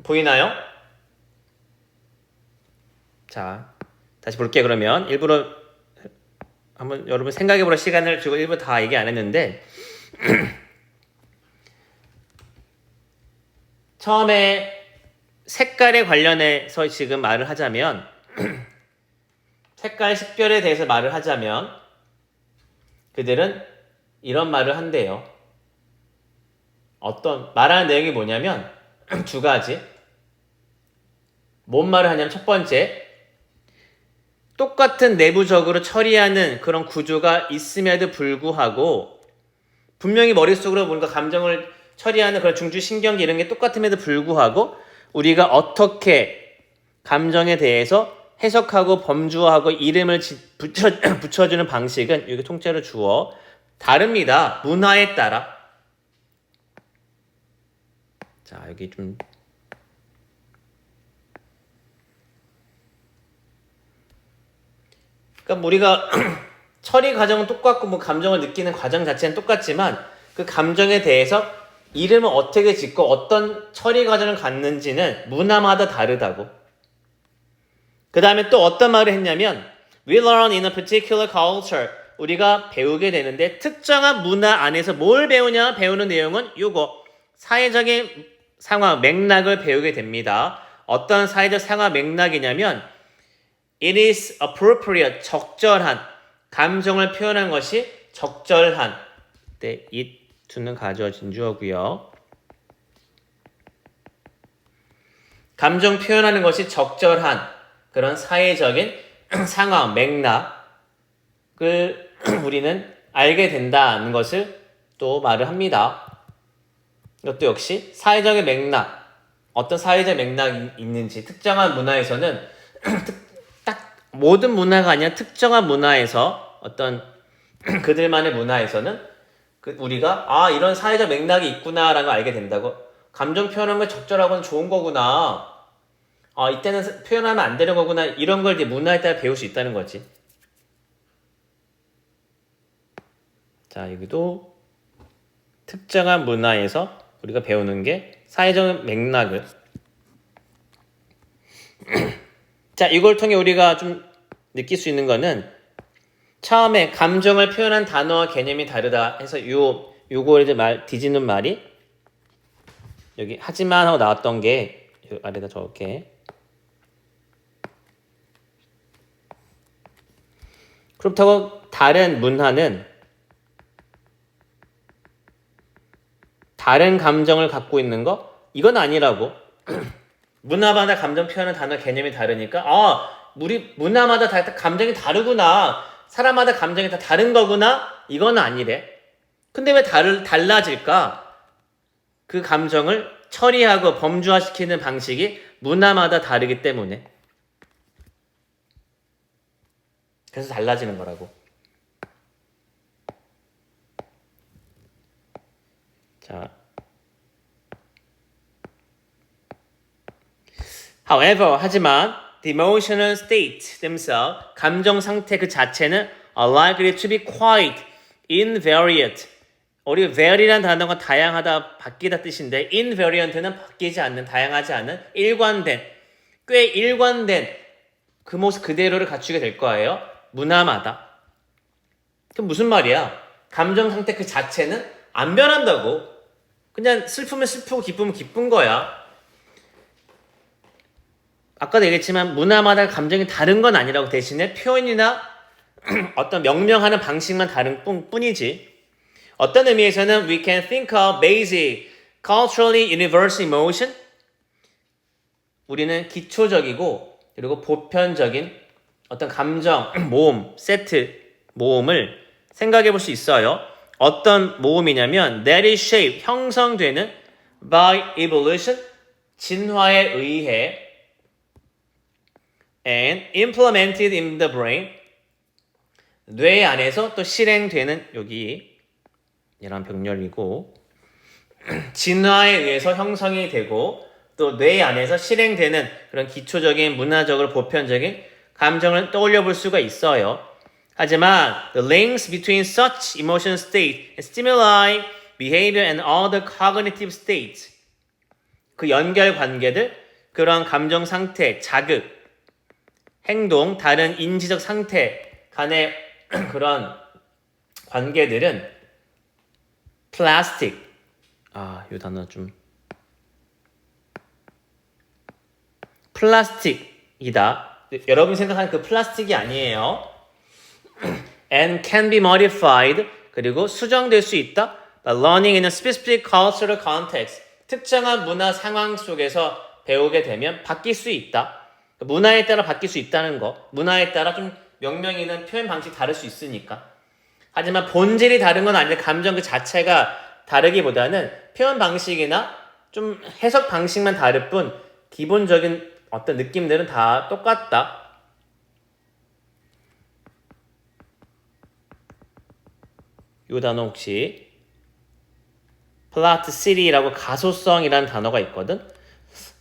보이나요? 자, 다시 볼게요. 그러면 일부러 한번 여러분 생각해보라 시간을 주고 일부러 다 얘기 안 했는데 처음에 색깔에 관련해서 지금 말을 하자면 색깔 식별에 대해서 말을 하자면 그들은 이런 말을 한대요. 말하는 내용이 뭐냐면 두 가지. 뭔 말을 하냐면 첫 번째 똑같은 내부적으로 처리하는 그런 구조가 있음에도 불구하고 분명히 머릿속으로 뭔가 감정을 처리하는 그런 중추신경계 이런 게 똑같음에도 불구하고 우리가 어떻게 감정에 대해서 해석하고 범주화하고 이름을 붙여주는 방식은 여기 통째로 주어 다릅니다. 문화에 따라. 자, 여기 좀 그러니까 우리가 처리 과정은 똑같고 뭐 감정을 느끼는 과정 자체는 똑같지만 그 감정에 대해서 이름을 어떻게 짓고 어떤 처리 과정을 갖는지는 문화마다 다르다고. 그 다음에 또 어떤 말을 했냐면 We learn in a particular culture. 우리가 배우게 되는데 특정한 문화 안에서 뭘 배우냐? 배우는 내용은 요거 사회적인 상황, 맥락을 배우게 됩니다. 어떤 사회적 상황 맥락이냐면 It is appropriate, 적절한 감정을 표현한 것이 적절한 때 it to는 가져진 주어고요. 감정 표현하는 것이 적절한 그런 사회적인 상황, 맥락을 우리는 알게 된다는 것을 또 말을 합니다. 이것도 역시 사회적인 맥락, 어떤 사회적 맥락이 있는지 특정한 문화에서는 딱 모든 문화가 아니라 특정한 문화에서 어떤 그들만의 문화에서는 우리가 이런 사회적 맥락이 있구나라는 걸 알게 된다고. 감정 표현하는 거 적절하고는 좋은 거구나. 이때는 표현하면 안 되는 거구나. 이런 걸 이제 문화에 따라 배울 수 있다는 거지. 자, 여기도 특정한 문화에서 우리가 배우는 게 사회적 맥락을. 자, 이걸 통해 우리가 좀 느낄 수 있는 거는 처음에 감정을 표현한 단어와 개념이 다르다 해서 요거를 이제 뒤집는 말이 여기 하지만 하고 나왔던 게 아래다 적을게. 그렇다고 다른 문화는 다른 감정을 갖고 있는 거? 이건 아니라고. 문화마다 감정 표현하는 단어 개념이 다르니까 우리 문화마다 다 감정이 다르구나. 사람마다 감정이 다 다른 거구나. 이건 아니래. 근데 왜 달라질까? 그 감정을 처리하고 범주화시키는 방식이 문화마다 다르기 때문에. 그래서 달라지는 거라고. 자, however, 하지만 the emotional state themselves, 감정 상태 그 자체는 are likely to be quite invariant. 우리 vary라는 단어가 다양하다, 바뀌다 뜻인데 invariant는 바뀌지 않는, 다양하지 않은, 꽤 일관된 그 모습 그대로를 갖추게 될 거예요. 문화마다. 그럼 무슨 말이야? 감정 상태 그 자체는 안 변한다고. 그냥 슬프면 슬프고 기쁘면 기쁜 거야. 아까도 얘기했지만 문화마다 감정이 다른 건 아니라고. 대신에 표현이나 어떤 명령하는 방식만 다른 뿐이지. 어떤 의미에서는 we can think of basic, culturally universal emotion. 우리는 기초적이고 그리고 보편적인 어떤 감정, 모음을 생각해 볼 수 있어요. 어떤 모음이냐면 that is shaped, 형성되는 by evolution, 진화에 의해 and implemented in the brain, 뇌 안에서 또 실행되는, 여기 이런 병렬이고 진화에 의해서 형성이 되고 또 뇌 안에서 실행되는 그런 기초적인 문화적으로 보편적인 감정을 떠올려 볼 수가 있어요. 하지만 the links between such emotion state and stimuli, behavior and other cognitive states, 그 연결 관계들, 그런 감정 상태, 자극, 행동, 다른 인지적 상태 간의 그런 관계들은 플라스틱, 이 단어 좀 플라스틱이다. 여러분이 생각하는 그 플라스틱이 아니에요. And can be modified, 그리고 수정될 수 있다. By learning in a specific cultural context, 특정한 문화 상황 속에서 배우게 되면 바뀔 수 있다. 문화에 따라 바뀔 수 있다는 거. 문화에 따라 좀 명명이는 표현 방식 다를 수 있으니까. 하지만 본질이 다른 건 아닌데 감정 그 자체가 다르기보다는 표현 방식이나 좀 해석 방식만 다를 뿐 기본적인 어떤 느낌들은 다 똑같다. 이 단어 혹시 플라스티시티라고 가소성이라는 단어가 있거든.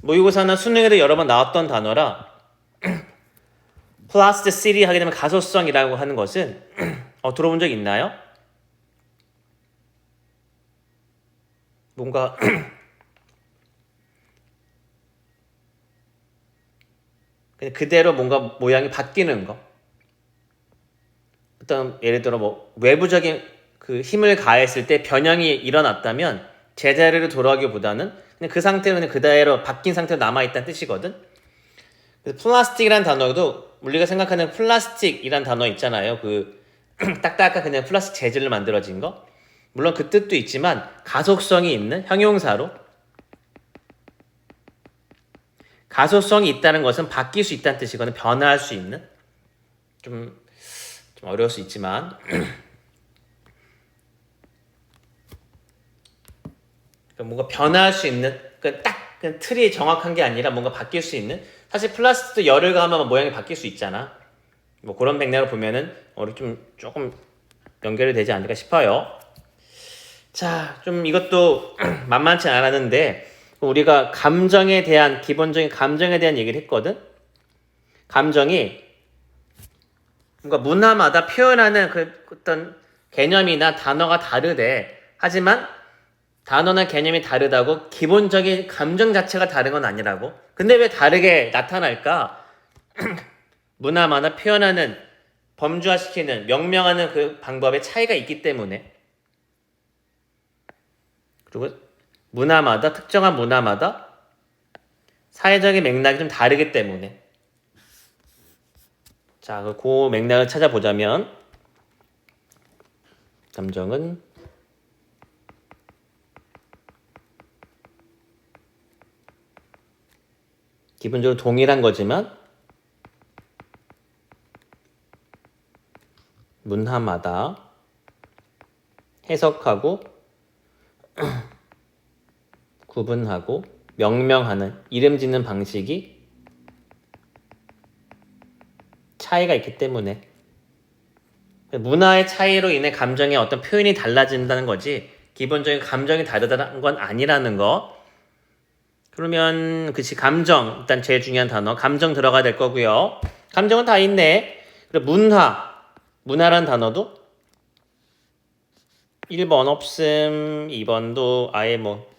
모의고사나 수능에도 여러 번 나왔던 단어라. 플라스티시티 하게 되면 가소성이라고 하는 것은 들어본 적 있나요? 뭔가 그대로 뭔가 모양이 바뀌는 거. 어떤 예를 들어 뭐 외부적인 그 힘을 가했을 때 변형이 일어났다면 제자리로 돌아오기보다는 그냥 그 상태로 그냥 그대로 바뀐 상태로 남아있다는 뜻이거든. 그래서 플라스틱이라는 단어도 우리가 생각하는 플라스틱이라는 단어 있잖아요. 그 딱딱한 그냥 플라스틱 재질로 만들어진 거. 물론 그 뜻도 있지만 가속성이 있는 형용사로, 가소성이 있다는 것은 바뀔 수 있다는 뜻이거든. 변화할 수 있는. 좀 어려울 수 있지만 뭔가 변화할 수 있는, 딱 틀이 정확한 게 아니라 뭔가 바뀔 수 있는. 사실 플라스틱도 열을 가하면 모양이 바뀔 수 있잖아. 뭐 그런 맥락으로 보면은 우리 좀 조금 연결이 되지 않을까 싶어요. 자, 좀 이것도 만만치 않았는데 우리가 감정에 대한 기본적인 감정에 대한 얘기를 했거든. 감정이 뭔가 문화마다 표현하는 그 어떤 개념이나 단어가 다르대. 하지만 단어나 개념이 다르다고 기본적인 감정 자체가 다른 건 아니라고. 근데 왜 다르게 나타날까? 문화마다 표현하는 범주화시키는 명명하는 그 방법의 차이가 있기 때문에. 그리고 문화마다 특정한 문화마다 사회적인 맥락이 좀 다르기 때문에. 자, 그 맥락을 찾아보자면 감정은 기본적으로 동일한 거지만 문화마다 해석하고 구분하고 명명하는 이름 짓는 방식이 차이가 있기 때문에 문화의 차이로 인해 감정의 어떤 표현이 달라진다는 거지 기본적인 감정이 다르다는 건 아니라는 거. 그러면 그치 감정 일단 제일 중요한 단어 감정 들어가야 될 거고요. 감정은 다 있네. 그리고 문화란 단어도 1번 없음 2번도 아예 뭐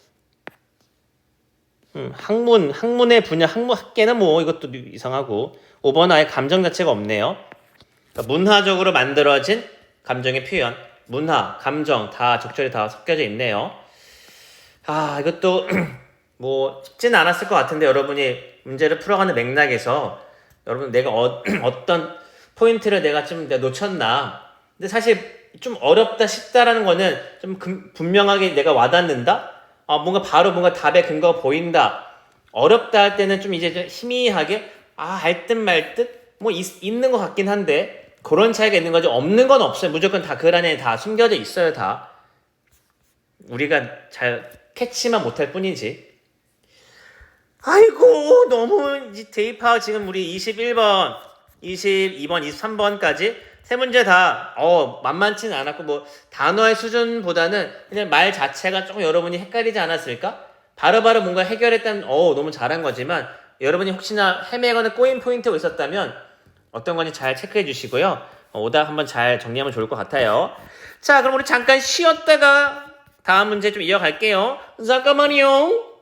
학문의 분야 학계는 뭐 이것도 이상하고 5번 아예 감정 자체가 없네요. 그러니까 문화적으로 만들어진 감정의 표현 문화, 감정 다 적절히 다 섞여져 있네요. 아 이것도 뭐 쉽지는 않았을 것 같은데 여러분이 문제를 풀어가는 맥락에서 여러분 내가 어떤 포인트를 내가 놓쳤나. 근데 사실 좀 어렵다 쉽다라는 거는 좀 분명하게 내가 와닿는다. 뭔가 답의 근거가 보인다. 어렵다 할 때는 좀 이제 좀 희미하게 알 듯 말 듯 뭐 있는 것 같긴 한데 그런 차이가 있는 거죠. 없는 건 없어요. 무조건 다 그 안에 다 숨겨져 있어요. 다 우리가 잘 캐치만 못할 뿐이지. 아이고 너무 대입하고 지금 우리 21번, 22번, 23번까지 세 문제 다 만만치는 않았고 뭐 단어의 수준보다는 그냥 말 자체가 조금 여러분이 헷갈리지 않았을까? 바로바로 뭔가 해결했다면 너무 잘한 거지만 여러분이 혹시나 헤매거나 꼬인 포인트가 있었다면 어떤 건지 잘 체크해 주시고요. 오답 한번 잘 정리하면 좋을 것 같아요. 자 그럼 우리 잠깐 쉬었다가 다음 문제 좀 이어갈게요. 잠깐만요.